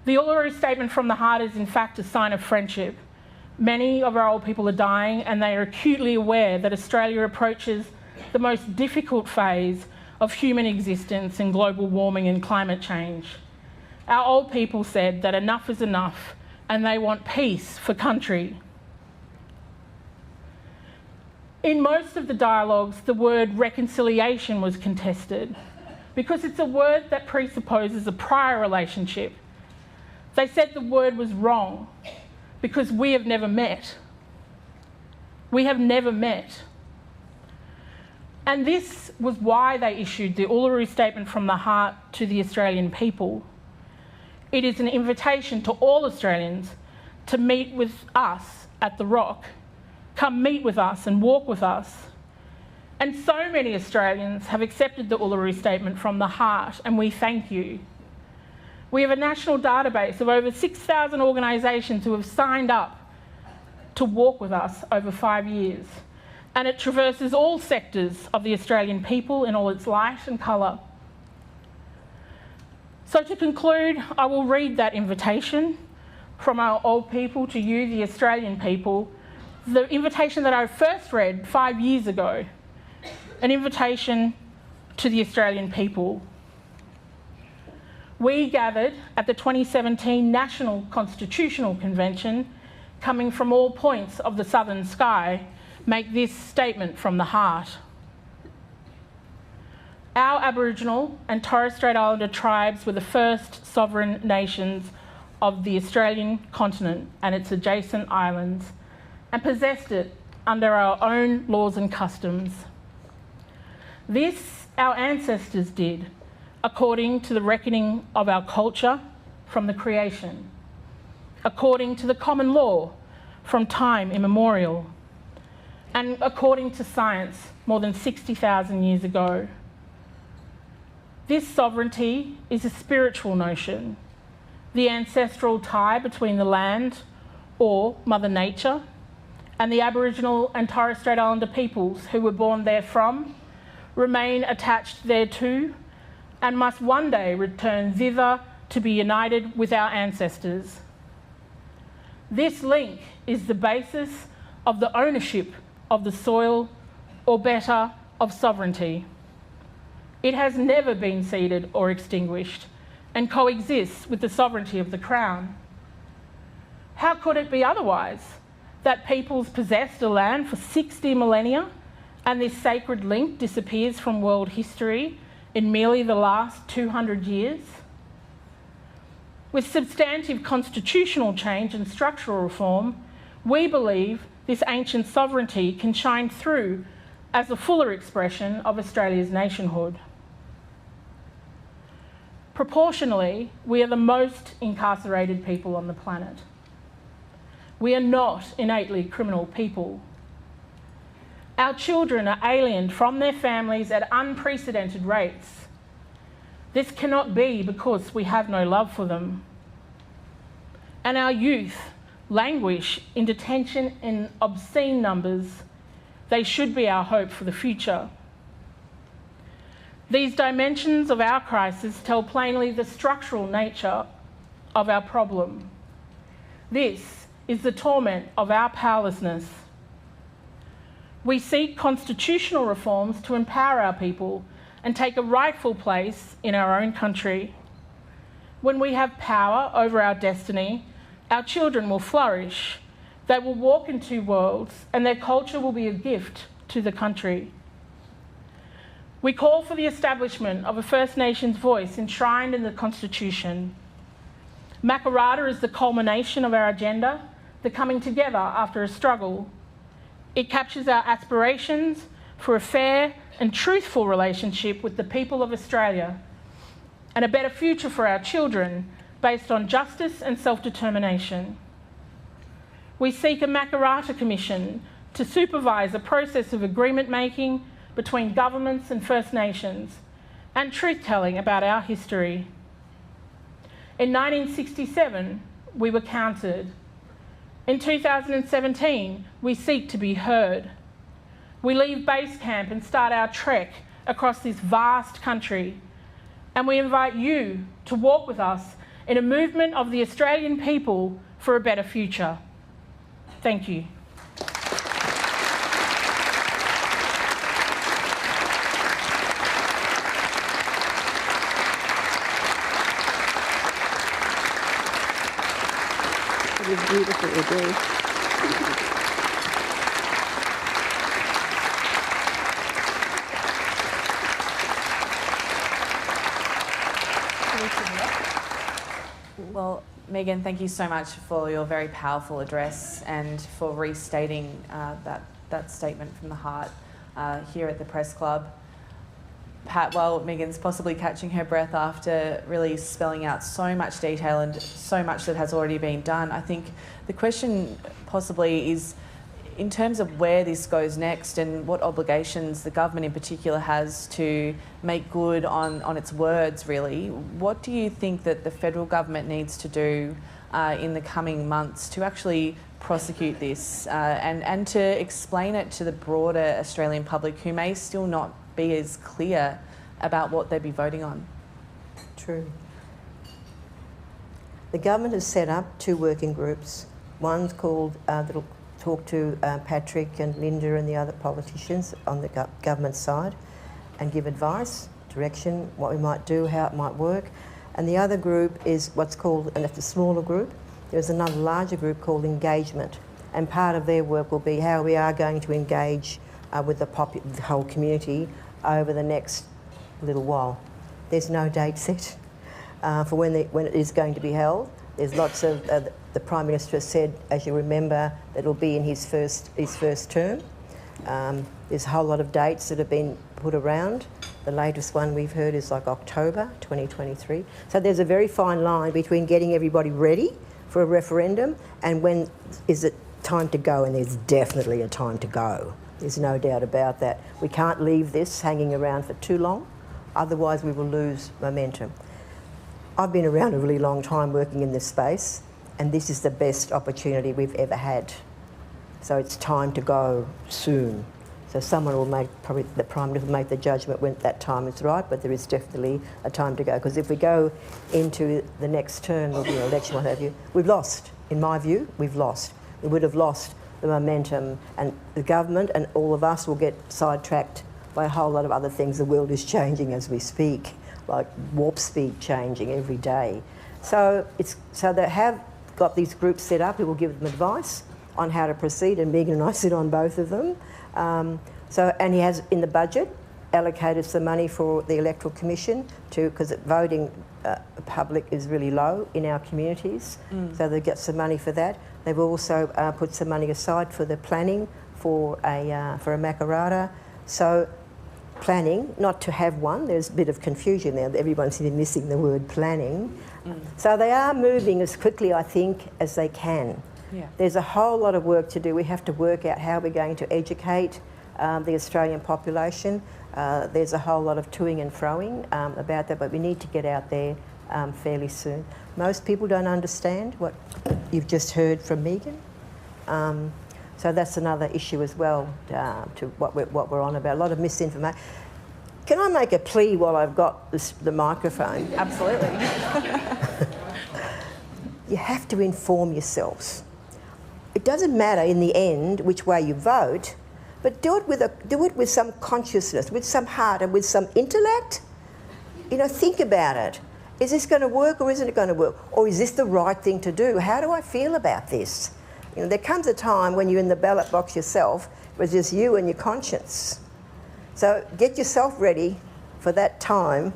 The Uluru Statement from the Heart is in fact a sign of friendship. Many of our old people are dying and they are acutely aware that Australia approaches the most difficult phase of human existence in global warming and climate change. Our old people said that enough is enough and they want peace for country. In most of the dialogues, the word reconciliation was contested because it's a word that presupposes a prior relationship. They said the word was wrong because we have never met. We have never met. And this was why they issued the Uluru Statement from the Heart to the Australian people. It is an invitation to all Australians to meet with us at the Rock. Come meet with us and walk with us. And so many Australians have accepted the Uluru Statement from the Heart, and we thank you. We have a national database of over 6,000 organisations who have signed up to walk with us over 5 years, and it traverses all sectors of the Australian people in all its light and colour. So to conclude, I will read that invitation from our old people to you, the Australian people, the invitation that I first read 5 years ago, an invitation to the Australian people. We gathered at the 2017 National Constitutional Convention, coming from all points of the southern sky, make this statement from the heart. Our Aboriginal and Torres Strait Islander tribes were the first sovereign nations of the Australian continent and its adjacent islands, and possessed it under our own laws and customs. This our ancestors did, according to the reckoning of our culture from the creation, according to the common law from time immemorial, and according to science more than 60,000 years ago. This sovereignty is a spiritual notion, the ancestral tie between the land, or Mother Nature, and the Aboriginal and Torres Strait Islander peoples who were born therefrom, remain attached thereto, and must one day return thither to be united with our ancestors. This link is the basis of the ownership of the soil, or better, of sovereignty. It has never been ceded or extinguished, and coexists with the sovereignty of the Crown. How could it be otherwise? That peoples possessed a land for 60 millennia and this sacred link disappears from world history in merely the last 200 years? With substantive constitutional change and structural reform, we believe this ancient sovereignty can shine through as a fuller expression of Australia's nationhood. Proportionally, we are the most incarcerated people on the planet. We are not innately criminal people. Our children are aliened from their families at unprecedented rates. This cannot be because we have no love for them. And our youth languish in detention in obscene numbers. They should be our hope for the future. These dimensions of our crisis tell plainly the structural nature of our problem. This is the torment of our powerlessness. We seek constitutional reforms to empower our people and take a rightful place in our own country. When we have power over our destiny, our children will flourish. They will walk in two worlds, and their culture will be a gift to the country. We call for the establishment of a First Nations voice enshrined in the Constitution. Makarrata is the culmination of our agenda, the coming together after a struggle. It captures our aspirations for a fair and truthful relationship with the people of Australia and a better future for our children based on justice and self-determination. We seek a Makarrata Commission to supervise a process of agreement making between governments and First Nations and truth-telling about our history. In 1967, we were counted. In 2017, we seek to be heard. We leave base camp and start our trek across this vast country, and we invite you to walk with us in a movement of the Australian people for a better future. Thank you. It was beautiful, Adele. Well, Megan, thank you so much for your very powerful address and for restating that statement from the heart here at the Press Club. Pat, while Megan's possibly catching her breath after really spelling out so much detail and so much that has already been done, I think the question possibly is in terms of where this goes next and what obligations the government in particular has to make good on its words, really. What do you think that the federal government needs to do in the coming months to actually prosecute this and to explain it to the broader Australian public who may still not be as clear about what they'd be voting on? True. The government has set up two working groups. One's called that'll talk to Patrick and Linda and the other politicians on the government side and give advice, direction, what we might do, how it might work. And the other group is what's called, and that's a smaller group, there's another larger group called engagement. And part of their work will be how we are going to engage with the whole community over the next little while. There's no date set for when it is going to be held. There's lots of, the Prime Minister has said, as you remember, that it'll be in his first term. There's a whole lot of dates that have been put around. The latest one we've heard is like October 2023. So there's a very fine line between getting everybody ready for a referendum and when is it time to go, and there's definitely a time to go. There's no doubt about that. We can't leave this hanging around for too long, otherwise we will lose momentum. I've been around a really long time working in this space, and this is the best opportunity we've ever had. So it's time to go soon. So someone will make, probably the Prime Minister will make the judgment when that time is right, but there is definitely a time to go. Because if we go into the next term, there'll be an election, what have you, we've lost. In my view, we've lost. We would have lost the momentum, and the government and all of us will get sidetracked by a whole lot of other things. The world is changing as we speak, like warp speed changing every day. So they have got these groups set up who will give them advice on how to proceed, and Megan and I sit on both of them. And he has in the budget allocated some money for the Electoral Commission because voting public is really low in our communities, so they get some money for that. They've also put some money aside for the planning for a Makarrata. So planning, not to have one, there's a bit of confusion there. Everyone's been missing the word planning. So they are moving as quickly, I think, as they can. Yeah. There's a whole lot of work to do. We have to work out how we're going to educate the Australian population. There's a whole lot of toing and froing about that, but we need to get out there fairly soon. Most people don't understand what you've just heard from Megan. So that's another issue as well to what we're on about. A lot of misinformation. Can I make a plea while I've got the microphone? Absolutely. You have to inform yourselves. It doesn't matter in the end which way you vote, but do it with some consciousness, with some heart and with some intellect. You know, think about it. Is this going to work or isn't it going to work? Or is this the right thing to do? How do I feel about this? You know, there comes a time when you're in the ballot box yourself, where it's just you and your conscience. So get yourself ready for that time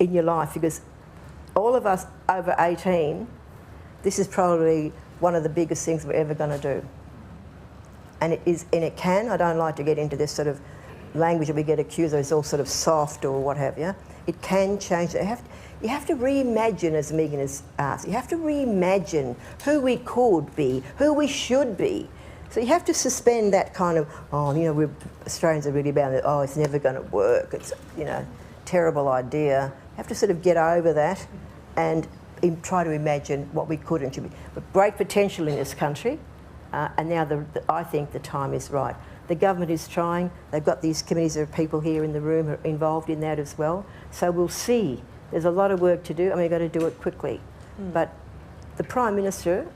in your life, because all of us over 18, this is probably one of the biggest things we're ever going to do. And it can, I don't like to get into this sort of language that we get accused of, it's all sort of soft or what have you. It can change. You have to reimagine, as Megan has asked. You have to reimagine who we could be, who we should be. So you have to suspend that kind of, oh, you know, Australians are really about it, oh, it's never going to work, it's, you know, terrible idea. You have to sort of get over that and try to imagine what we could and should be. But great potential in this country, and now I think the time is right. The government is trying. They've got these committees of people here in the room who are involved in that as well. So we'll see. There's a lot of work to do, and we've got to do it quickly. But the Prime Minister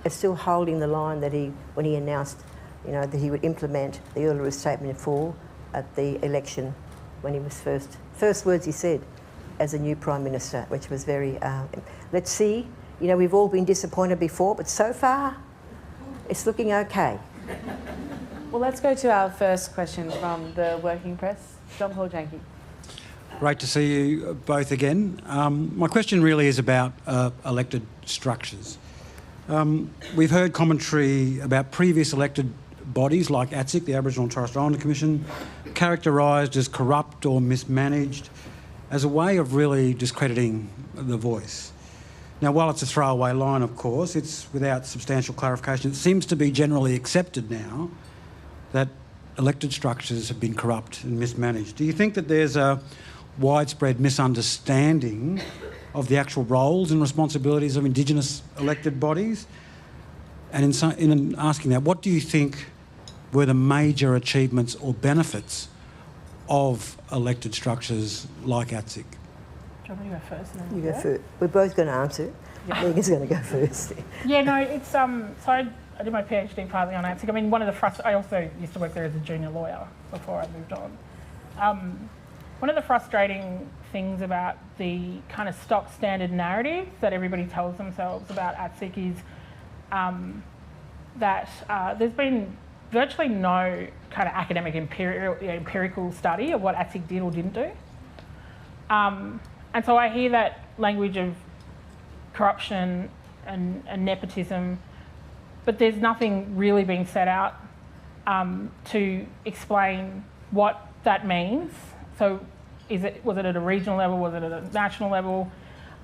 is still holding the line that when he announced, you know, that he would implement the Uluru Statement in full at the election when he was first words he said as a new Prime Minister, which was very, let's see. You know, we've all been disappointed before, but so far, it's looking okay. Well, let's go to our first question from the working press. John Paul Janke. Great to see you both again. My question really is about elected structures. We've heard commentary about previous elected bodies like ATSIC, the Aboriginal and Torres Strait Islander Commission, characterised as corrupt or mismanaged as a way of really discrediting the voice. Now, while it's a throwaway line, of course, it's without substantial clarification. It seems to be generally accepted now that elected structures have been corrupt and mismanaged. Do you think that there's a widespread misunderstanding of the actual roles and responsibilities of Indigenous elected bodies? And in asking that, what do you think were the major achievements or benefits of elected structures like ATSIC? Do you want me to go first? And then You go first. We're both going to answer. Yeah. Megan's going to go first. Yeah, no, it's so I did my PhD partly on ATSIC. I mean, I also used to work there as a junior lawyer before I moved on. One of the frustrating things about the kind of stock standard narrative that everybody tells themselves about ATSIC is that there's been virtually no kind of academic empirical study of what ATSIC did or didn't do. And so I hear that language of corruption and nepotism, but there's nothing really being set out to explain what that means. So was it at a regional level, was it at a national level?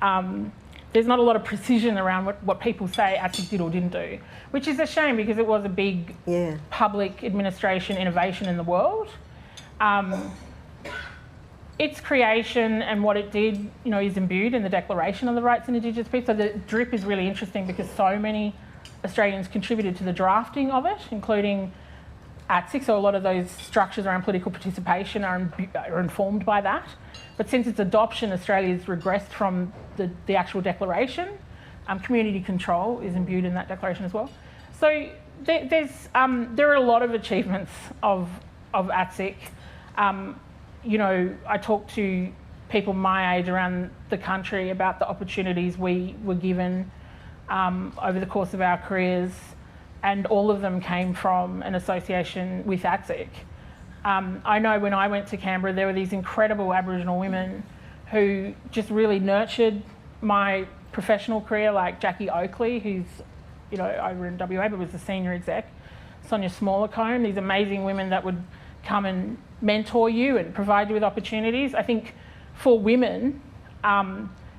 There's not a lot of precision around what people say ATSIC did or didn't do, which is a shame because it was a big public administration innovation in the world. Its creation and what it did, you know, is imbued in the Declaration of the Rights of Indigenous People. So the DRIP is really interesting because so many Australians contributed to the drafting of it, including ATSIC, so a lot of those structures around political participation are informed by that. But since its adoption, Australia's regressed from the actual declaration. Community control is imbued in that declaration as well. So there are a lot of achievements of ATSIC. You know, I talk to people my age around the country about the opportunities we were given over the course of our careers, and all of them came from an association with ATSIC. I know when I went to Canberra, there were these incredible Aboriginal women who just really nurtured my professional career, like Jackie Oakley, who's, you know, over in WA, but was the senior exec, Sonia Smallercombe, these amazing women that would come and mentor you and provide you with opportunities. I think for women,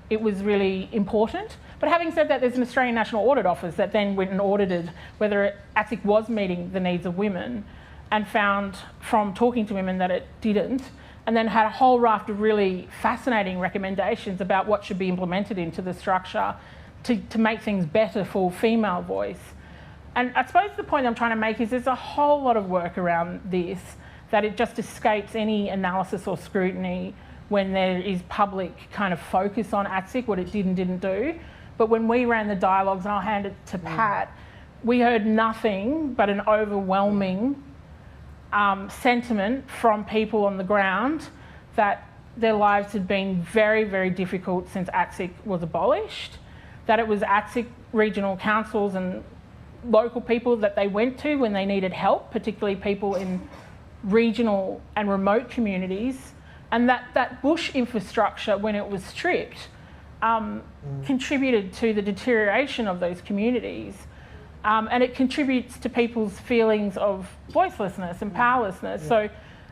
it was really important. But having said that, there's an Australian National Audit Office that then went and audited whether ATSIC was meeting the needs of women, and found from talking to women that it didn't, and then had a whole raft of really fascinating recommendations about what should be implemented into the structure to make things better for female voice. And I suppose the point I'm trying to make is there's a whole lot of work around this that it just escapes any analysis or scrutiny when there is public kind of focus on ATSIC, what it did and didn't do. But when we ran the dialogues, and I'll hand it to Pat, we heard nothing but an overwhelming sentiment from people on the ground that their lives had been very, very difficult since ATSIC was abolished, that it was ATSIC regional councils and local people that they went to when they needed help, particularly people in regional and remote communities, and that bush infrastructure, when it was stripped, contributed to the deterioration of those communities. And it contributes to people's feelings of voicelessness and powerlessness. So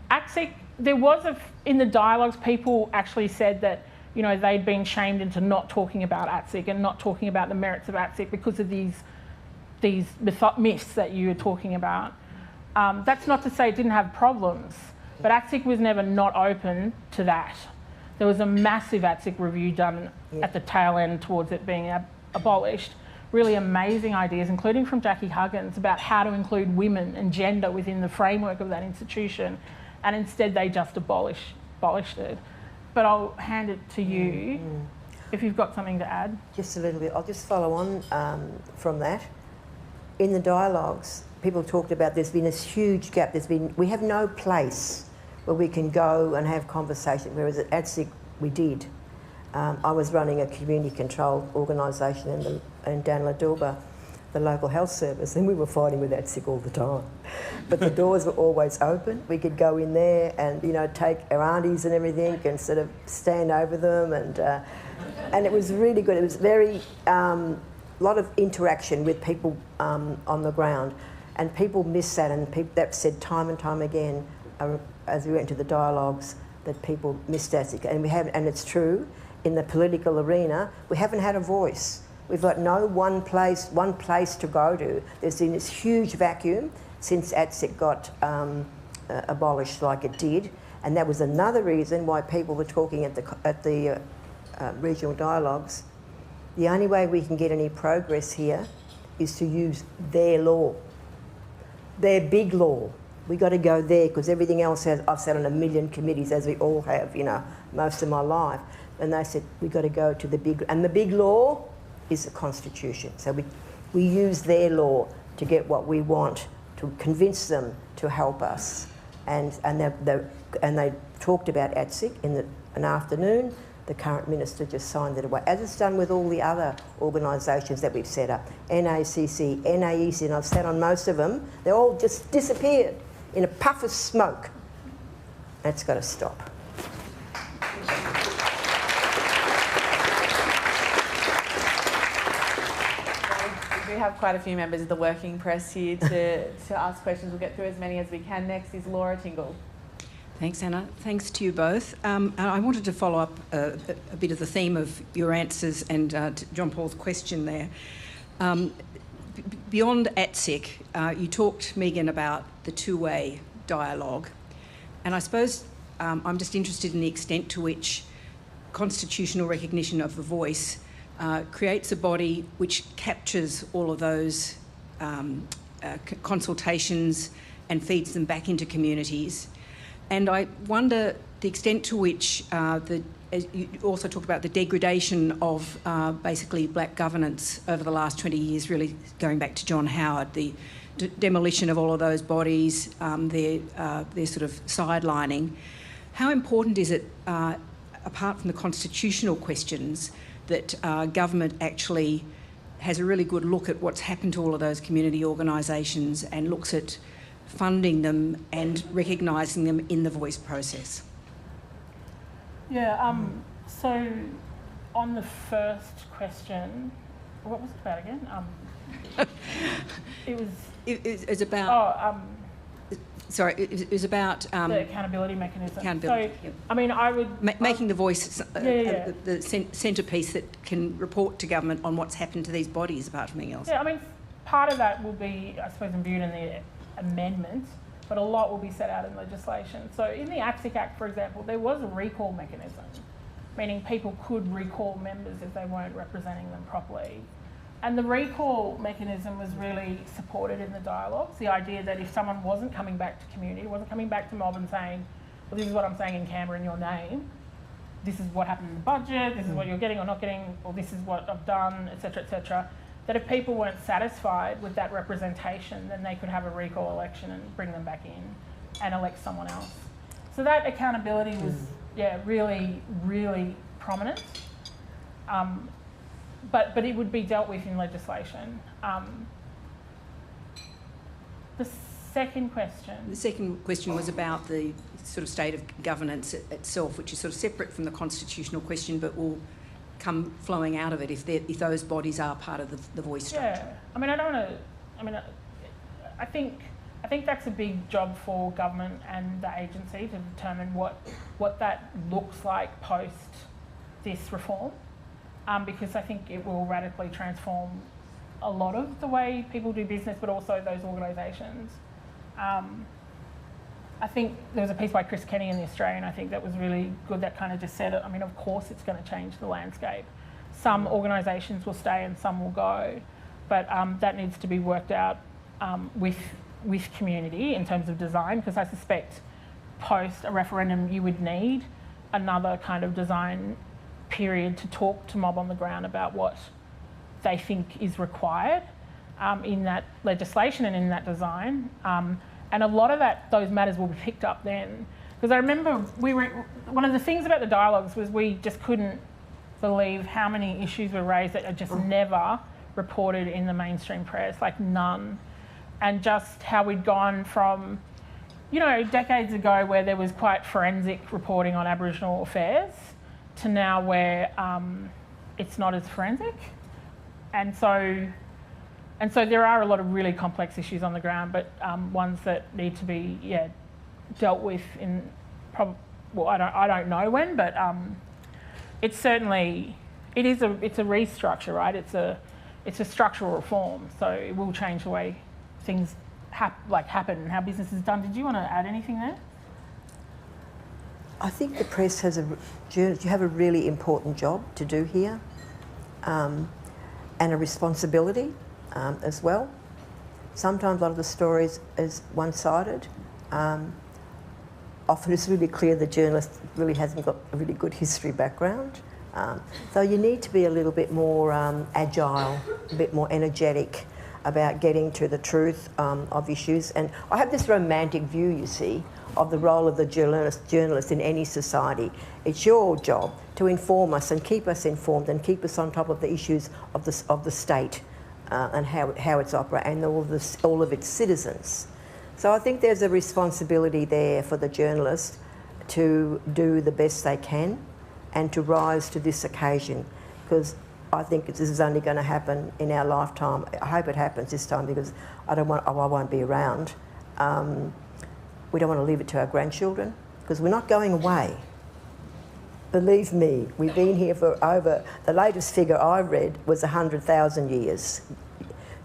ATSIC, there was in the dialogues, people actually said that, you know, they'd been shamed into not talking about ATSIC and not talking about the merits of ATSIC because of these myths that you were talking about. That's not to say it didn't have problems, but ATSIC was never not open to that. There was a massive ATSIC review done at the tail end towards it being abolished. Really amazing ideas, including from Jackie Huggins, about how to include women and gender within the framework of that institution, and instead they just abolished it. But I'll hand it to you if you've got something to add. Just a little bit. I'll just follow on from that. In the dialogues, people talked about there's been this huge gap. We have no place where we can go and have conversation, whereas at ATSIC we did. I was running a community-controlled organisation in Danladilba, the local health service, and we were fighting with ATSIC all the time. But the doors were always open. We could go in there and, you know, take our aunties and everything and sort of stand over them, and it was really good. It was very lot of interaction with people on the ground, and people miss that, and that said time and time again as we went to the dialogues that people missed ATSIC, and it's true. In the political arena, we haven't had a voice. We've got no one place to go to. There's been this huge vacuum since ATSIC got abolished like it did, and that was another reason why people were talking at the regional dialogues. The only way we can get any progress here is to use their law, their big law. We got to go there because everything else I've sat on a million committees, as we all have, you know, most of my life. And they said, we got to go to the big, and the big law is the Constitution. So we use their law to get what we want, to convince them to help us. And they talked about ATSIC in an afternoon. The current minister just signed it away, as it's done with all the other organisations that we've set up. NACC, NAEC, and I've sat on most of them. They all just disappeared in a puff of smoke. That's got to stop. We have quite a few members of the working press here to ask questions. We'll get through as many as we can. Next is Laura Tingle. Thanks, Anna. Thanks to you both. I wanted to follow up a bit of the theme of your answers and to John Paul's question there. Beyond ATSIC, you talked, Megan, about the two-way dialogue. And I suppose I'm just interested in the extent to which constitutional recognition of the voice creates a body which captures all of those consultations and feeds them back into communities. And I wonder the extent to which, as you also talked about the degradation of basically black governance over the last 20 years, really going back to John Howard, the demolition of all of those bodies, their sort of sidelining. How important is it, apart from the constitutional questions, that government actually has a really good look at what's happened to all of those community organisations and looks at funding them and recognising them in the voice process? Yeah, so on the first question, what was it about again? It was about... Sorry, it was about... the accountability mechanism. Accountability, so, I mean, I would... making the voice the centrepiece that can report to government on what's happened to these bodies, apart from anything else. Yeah, I mean, part of that will be, I suppose, imbued in the amendment, but a lot will be set out in legislation. So in the ATSIC Act, for example, there was a recall mechanism, meaning people could recall members if they weren't representing them properly. And the recall mechanism was really supported in the dialogues. The idea that if someone wasn't coming back to community, wasn't coming back to mob and saying, well, this is what I'm saying in Canberra in your name, this is what happened in the budget, this is what you're getting or not getting, or this is what I've done, etc., that if people weren't satisfied with that representation, then they could have a recall election and bring them back in and elect someone else. So that accountability was, really, really prominent. But it would be dealt with in legislation. The second question? The second question was about the sort of state of governance itself, which is sort of separate from the constitutional question, but will come flowing out of it if those bodies are part of the voice structure. Yeah, I think that's a big job for government and the agency to determine what that looks like post this reform, because I think it will radically transform a lot of the way people do business, but also those organisations. I think there was a piece by Chris Kenny in The Australian, I think that was really good, that kind of just said it. I mean, of course it's going to change the landscape. Some organisations will stay and some will go, but that needs to be worked out with community in terms of design, because I suspect post a referendum you would need another kind of design period to talk to mob on the ground about what they think is required in that legislation and in that design. And a lot of those matters will be picked up then. Because I remember one of the things about the dialogues was we just couldn't believe how many issues were raised that are just never reported in the mainstream press, like none. And just how we'd gone from, decades ago where there was quite forensic reporting on Aboriginal affairs to now where it's not as forensic. And so there are a lot of really complex issues on the ground, but ones that need to be dealt with in I don't know when, but it's certainly it's a restructure, right? It's a structural reform, so it will change the way things happen and how business is done. Did you want to add anything there? I think the press you have a really important job to do here, and a responsibility as well. Sometimes a lot of the stories is one-sided. Often it's really clear the journalist really hasn't got a really good history background. So you need to be a little bit more agile, a bit more energetic about getting to the truth of issues. And I have this romantic view, you see, of the role of the journalist in any society. It's your job to inform us and keep us informed and keep us on top of the issues of the state and how it's operating and all of its citizens. So I think there's a responsibility there for the journalist to do the best they can and to rise to this occasion, because I think this is only going to happen in our lifetime. I hope it happens this time, because I won't be around. We don't want to leave it to our grandchildren, because we're not going away. Believe me, we've been here for the latest figure I read was 100,000 years.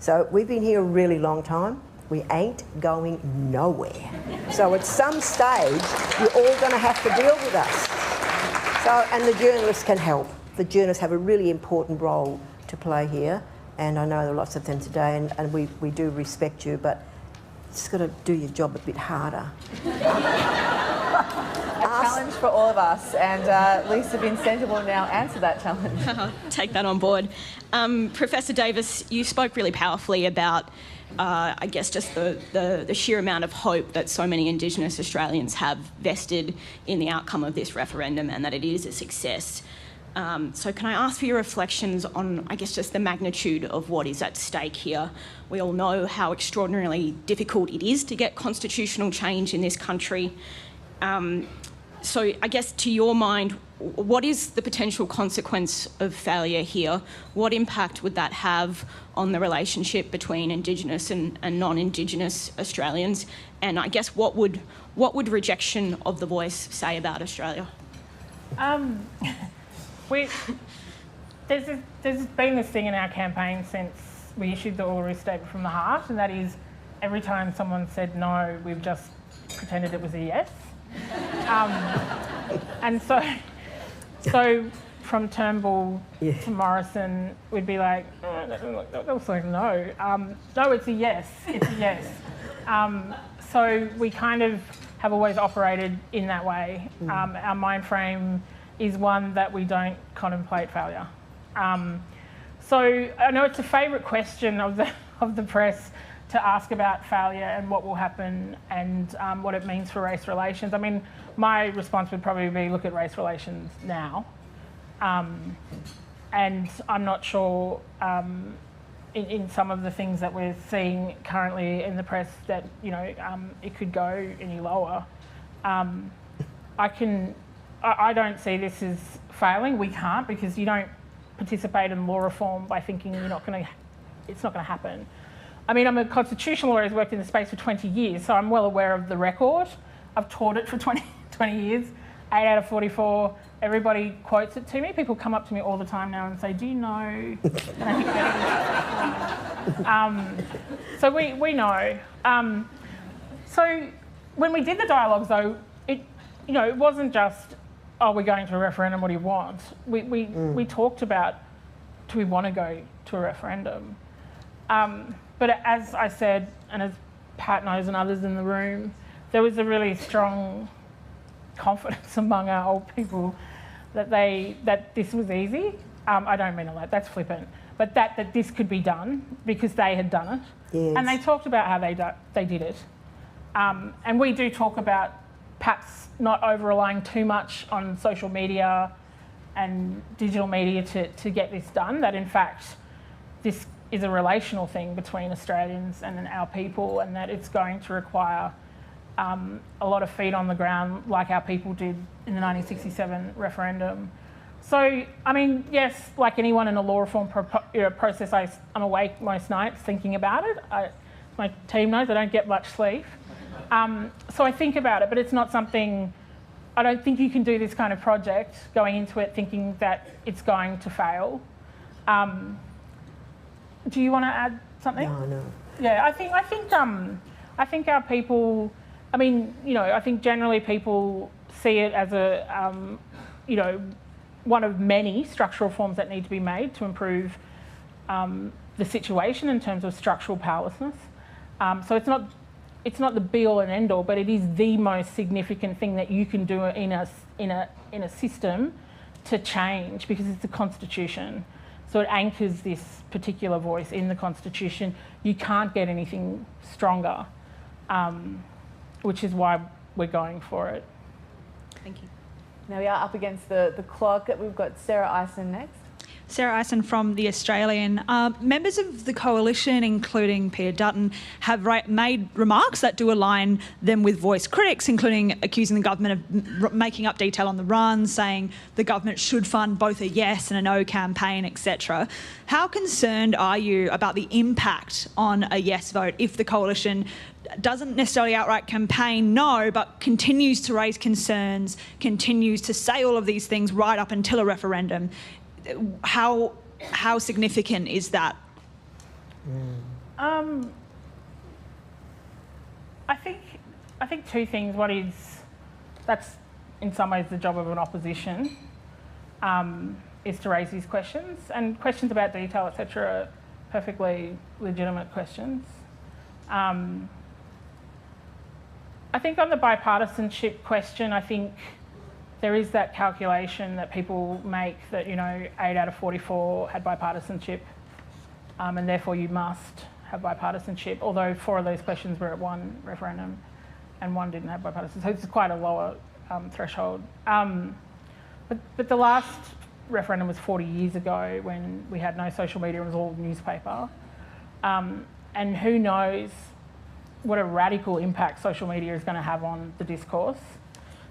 So we've been here a really long time. We ain't going nowhere. So at some stage, you're all going to have to deal with us. So, and the journalists can help. The journalists have a really important role to play here, and I know there are lots of them today, and we do respect you, but you just got to do your job a bit harder. A challenge for all of us, and Lisa Vincenta will now answer that challenge. Take that on board. Professor Davis, you spoke really powerfully about I guess just the sheer amount of hope that so many Indigenous Australians have vested in the outcome of this referendum, and that it is a success. So can I ask for your reflections on, I guess, just the magnitude of what is at stake here? We all know how extraordinarily difficult it is to get constitutional change in this country. So I guess, to your mind, what is the potential consequence of failure here? What impact would that have on the relationship between Indigenous and non-Indigenous Australians? And I guess what would rejection of the voice say about Australia? There's been this thing in our campaign since we issued the Uluru Statement from the heart, and that is every time someone said no, we've just pretended it was a yes. And so from Turnbull to Morrison, we'd be like, oh, that looks like no. No, it's a yes. It's a yes. So we kind of have always operated in that way. Our mind frame is one that we don't contemplate failure. So I know it's a favourite question of the press to ask about failure and what will happen and what it means for race relations. I mean, my response would probably be look at race relations now. And I'm not sure in some of the things that we're seeing currently in the press that, you know, it could go any lower. I don't see this as failing. We can't, because you don't participate in law reform by thinking it's not going to happen. I mean, I'm a constitutional lawyer who's worked in the space for 20 years, so I'm well aware of the record. I've taught it for 20 years, 8 out of 44. Everybody quotes it to me. People come up to me all the time now and say, do you know? And I think so we know. So when we did the dialogues, though, it wasn't just, oh, we're going to a referendum, what do you want? We talked about, do we want to go to a referendum? But as I said, and as Pat knows and others in the room, there was a really strong confidence among our old people that this was easy. I don't mean it like that's flippant, but that this could be done because they had done it. Yes. And they talked about how they did it. And we do talk about perhaps not over-relying too much on social media and digital media to get this done, that in fact this is a relational thing between Australians and our people, and that it's going to require a lot of feet on the ground like our people did in the 1967 referendum. So, I mean, yes, like anyone in a law reform process, I'm awake most nights thinking about it. My team knows I don't get much sleep. So I think about it, but it's not something, I don't think you can do this kind of project going into it thinking that it's going to fail. Do you want to add something? No. Yeah, I think our people, I mean, I think generally people see it as a, one of many structural reforms that need to be made to improve the situation in terms of structural powerlessness. So it's not the be-all and end-all, but it is the most significant thing that you can do in a system to change, because it's the Constitution. So it anchors this particular voice in the Constitution. You can't get anything stronger, which is why we're going for it. Thank you. Now we are up against the clock. We've got Sarah Ison next. Sarah Ison from The Australian. Members of the coalition, including Peter Dutton, have made remarks that do align them with voice critics, including accusing the government of making up detail on the run, saying the government should fund both a yes and a no campaign, etc. How concerned are you about the impact on a yes vote if the coalition doesn't necessarily outright campaign no, but continues to raise concerns, continues to say all of these things right up until a referendum? How significant is that? I think two things. One is that's in some ways the job of an opposition, is to raise these questions, and questions about detail, etc., are perfectly legitimate questions. I think on the bipartisanship question, I think there is that calculation that people make that, 8 out of 44 had bipartisanship, and therefore you must have bipartisanship, although 4 of those questions were at one referendum and 1 didn't have bipartisanship. So it's quite a lower threshold. But the last referendum was 40 years ago when we had no social media, it was all newspaper. And who knows what a radical impact social media is going to have on the discourse.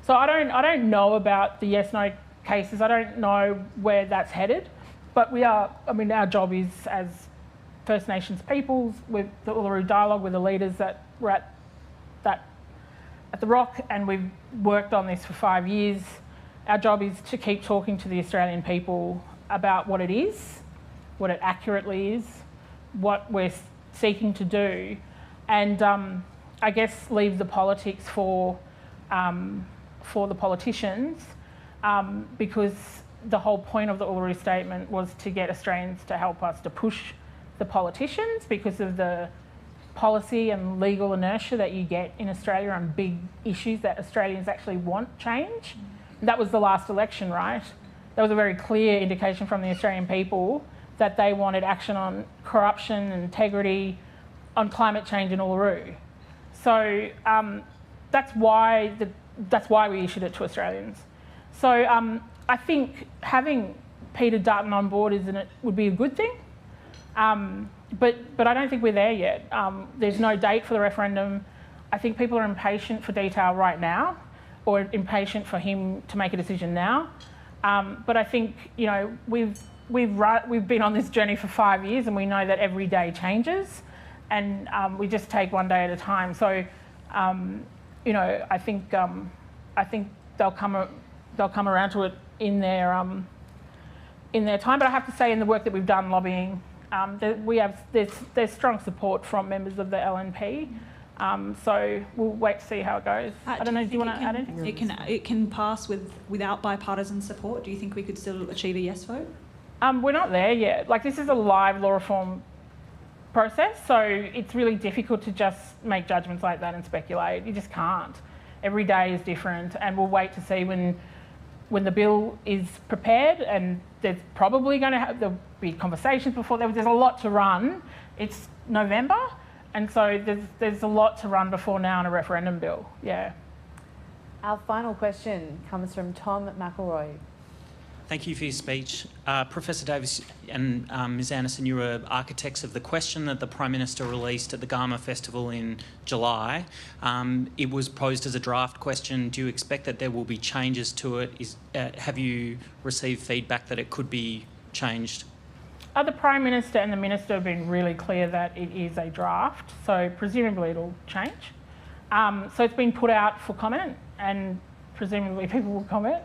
So I don't know about the yes-no cases. I don't know where that's headed, but our job is as First Nations peoples with the Uluru Dialogue, with the leaders that were at the Rock, and we've worked on this for 5 years. Our job is to keep talking to the Australian people about what it is, what it accurately is, what we're seeking to do, and I guess leave the politics for the politicians, because the whole point of the Uluru Statement was to get Australians to help us to push the politicians because of the policy and legal inertia that you get in Australia on big issues that Australians actually want change. That was the last election, right? That was a very clear indication from the Australian people that they wanted action on corruption and integrity, on climate change in Uluru. So that's why we issued it to Australians. So I think having Peter Dutton on board would be a good thing. But I don't think we're there yet. There's no date for the referendum. I think people are impatient for detail right now, or impatient for him to make a decision now. But I think, you know, we've been on this journey for 5 years, and we know that every day changes, and we just take one day at a time. So, you know, I think they'll come around to it in their time. But I have to say, in the work that we've done lobbying, there's strong support from members of the LNP. So we'll wait to see how it goes. I don't know, do you want to add anything? It can pass without bipartisan support. Do you think we could still achieve a yes vote? We're not there yet. Like, this is a live law reform process, so it's really difficult to just make judgments like that and speculate. You just can't. Every day is different, and we'll wait to see when the bill is prepared, and there's probably there'll be conversations before there's a lot to run. It's November. And so there's a lot to run before now on a referendum bill, yeah. Our final question comes from Tom McElroy. Thank you for your speech. Professor Davis and Ms Anderson, you were architects of the question that the Prime Minister released at the Gama Festival in July. It was posed as a draft question. Do you expect that there will be changes to it? Have you received feedback that it could be changed? The Prime Minister and the Minister have been really clear that it is a draft, so presumably it'll change. So it's been put out for comment, and presumably people will comment.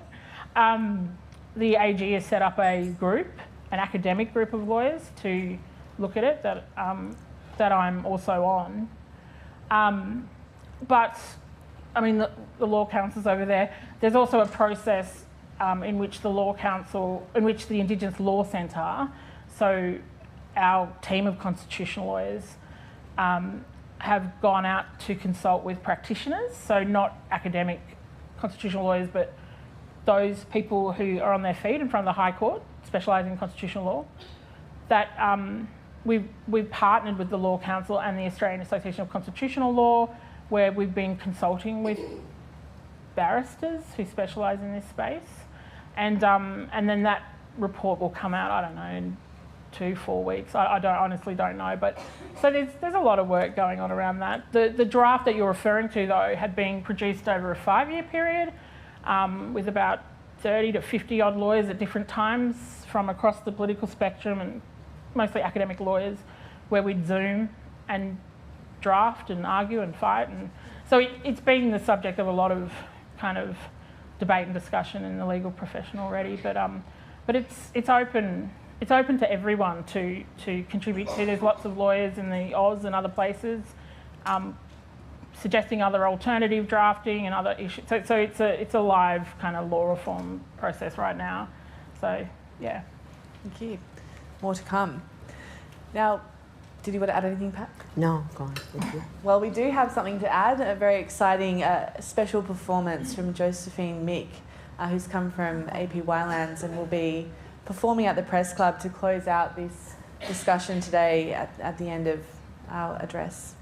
The AG has set up a group, an academic group of lawyers, to look at it, that I'm also on. But, I mean, the Law Council's over there. There's also a process in which the Indigenous Law Centre, so our team of constitutional lawyers, have gone out to consult with practitioners, so not academic constitutional lawyers, but those people who are on their feet in front of the High Court, specialising in constitutional law, that we've partnered with the Law Council and the Australian Association of Constitutional Law, where we've been consulting with barristers who specialise in this space. And then that report will come out, I don't know, in 2-4 weeks. I honestly don't know, but so there's a lot of work going on around that. The draft that you're referring to, though, had been produced over a 5-year period, with about 30 to 50 odd lawyers at different times from across the political spectrum, and mostly academic lawyers, where we'd Zoom and draft and argue and fight, and so it's been the subject of a lot of kind of debate and discussion in the legal profession already. But it's open. It's open to everyone to contribute to. There's lots of lawyers in the Oz and other places suggesting other alternative drafting and other issues. So it's a live kind of law reform process right now. So, yeah. Thank you. More to come. Now, did you want to add anything, Pat? No, go on. Thank you. Well, we do have something to add, a very exciting special performance from Josephine Mick, who's come from AP Wylands and will be performing at the Press Club to close out this discussion today at the end of our address.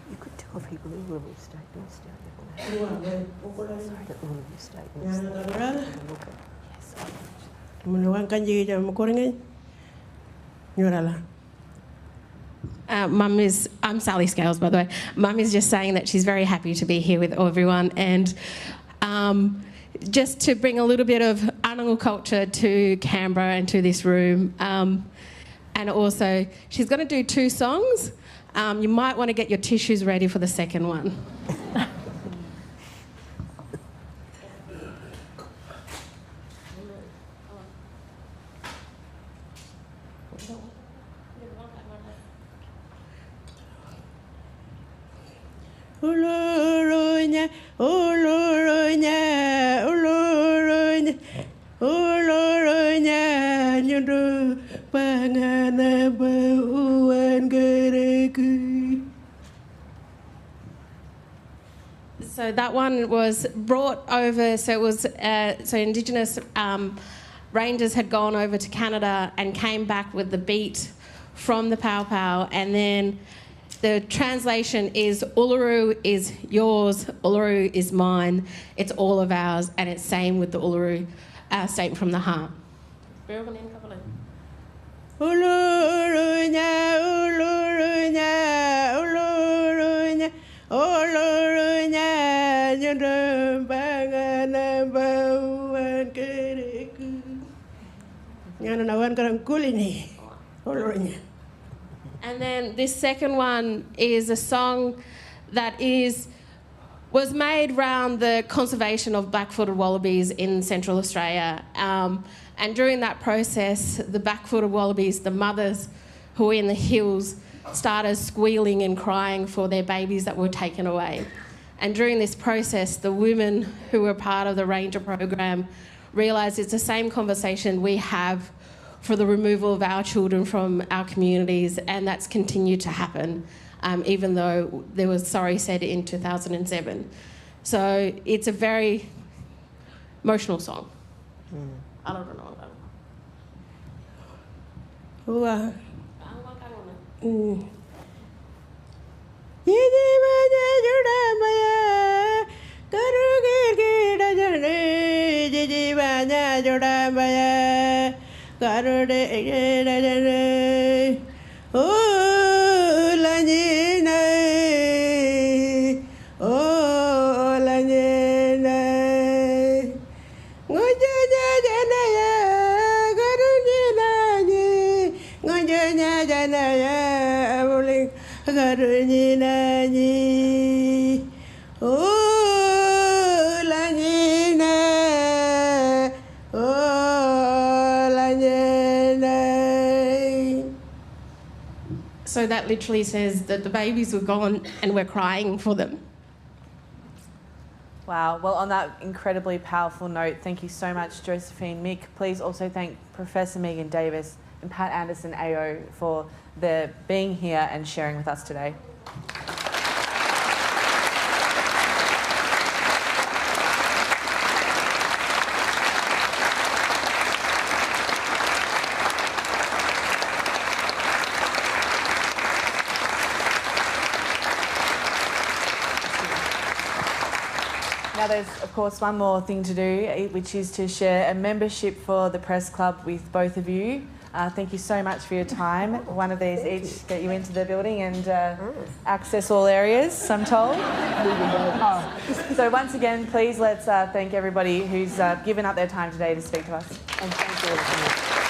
You could tell people Uluru Statements down there. Sorry, the Uluru Statements. I'm Sally Scales, by the way. Mum is just saying that she's very happy to be here with everyone, and just to bring a little bit of Anangu culture to Canberra and to this room. And also, she's going to do 2 songs. You might want to get your tissues ready for the second one. Ulurunya, ulurunya, ulurunya, ulurunya, nyuruh pangana bauan gereku. So that one was brought over, so it was, so Indigenous rangers had gone over to Canada and came back with the beat from the Pow Pow, and then the translation is Uluru is yours, Uluru is mine, it's all of ours, and it's same with the Uluru Statement from the Heart. Ulurunya, ulurunya, ulurunya, ulurunya, nyuruh pangana bauan kereku. Nyana nawan karang kulini, ulurunya. And then this second one is a song that was made around the conservation of black-footed wallabies in Central Australia. And during that process, the black-footed wallabies, the mothers who were in the hills, started squealing and crying for their babies that were taken away. And during this process, the women who were part of the ranger program realised it's the same conversation we have for the removal of our children from our communities, and that's continued to happen, even though there was sorry said in 2007. So it's a very emotional song. I don't know about it. So that literally says that the babies were gone and we're crying for them. Wow. Well, on that incredibly powerful note, thank you so much, Josephine. Mick, please also thank Professor Megan Davis and Pat Anderson AO for their being here and sharing with us today. Now there's, of course, one more thing to do, which is to share a membership for the Press Club with both of you. Thank you so much for your time. One of these each get you into the building and access all areas, I'm told. So once again, please let's thank everybody who's given up their time today to speak to us. And thank you.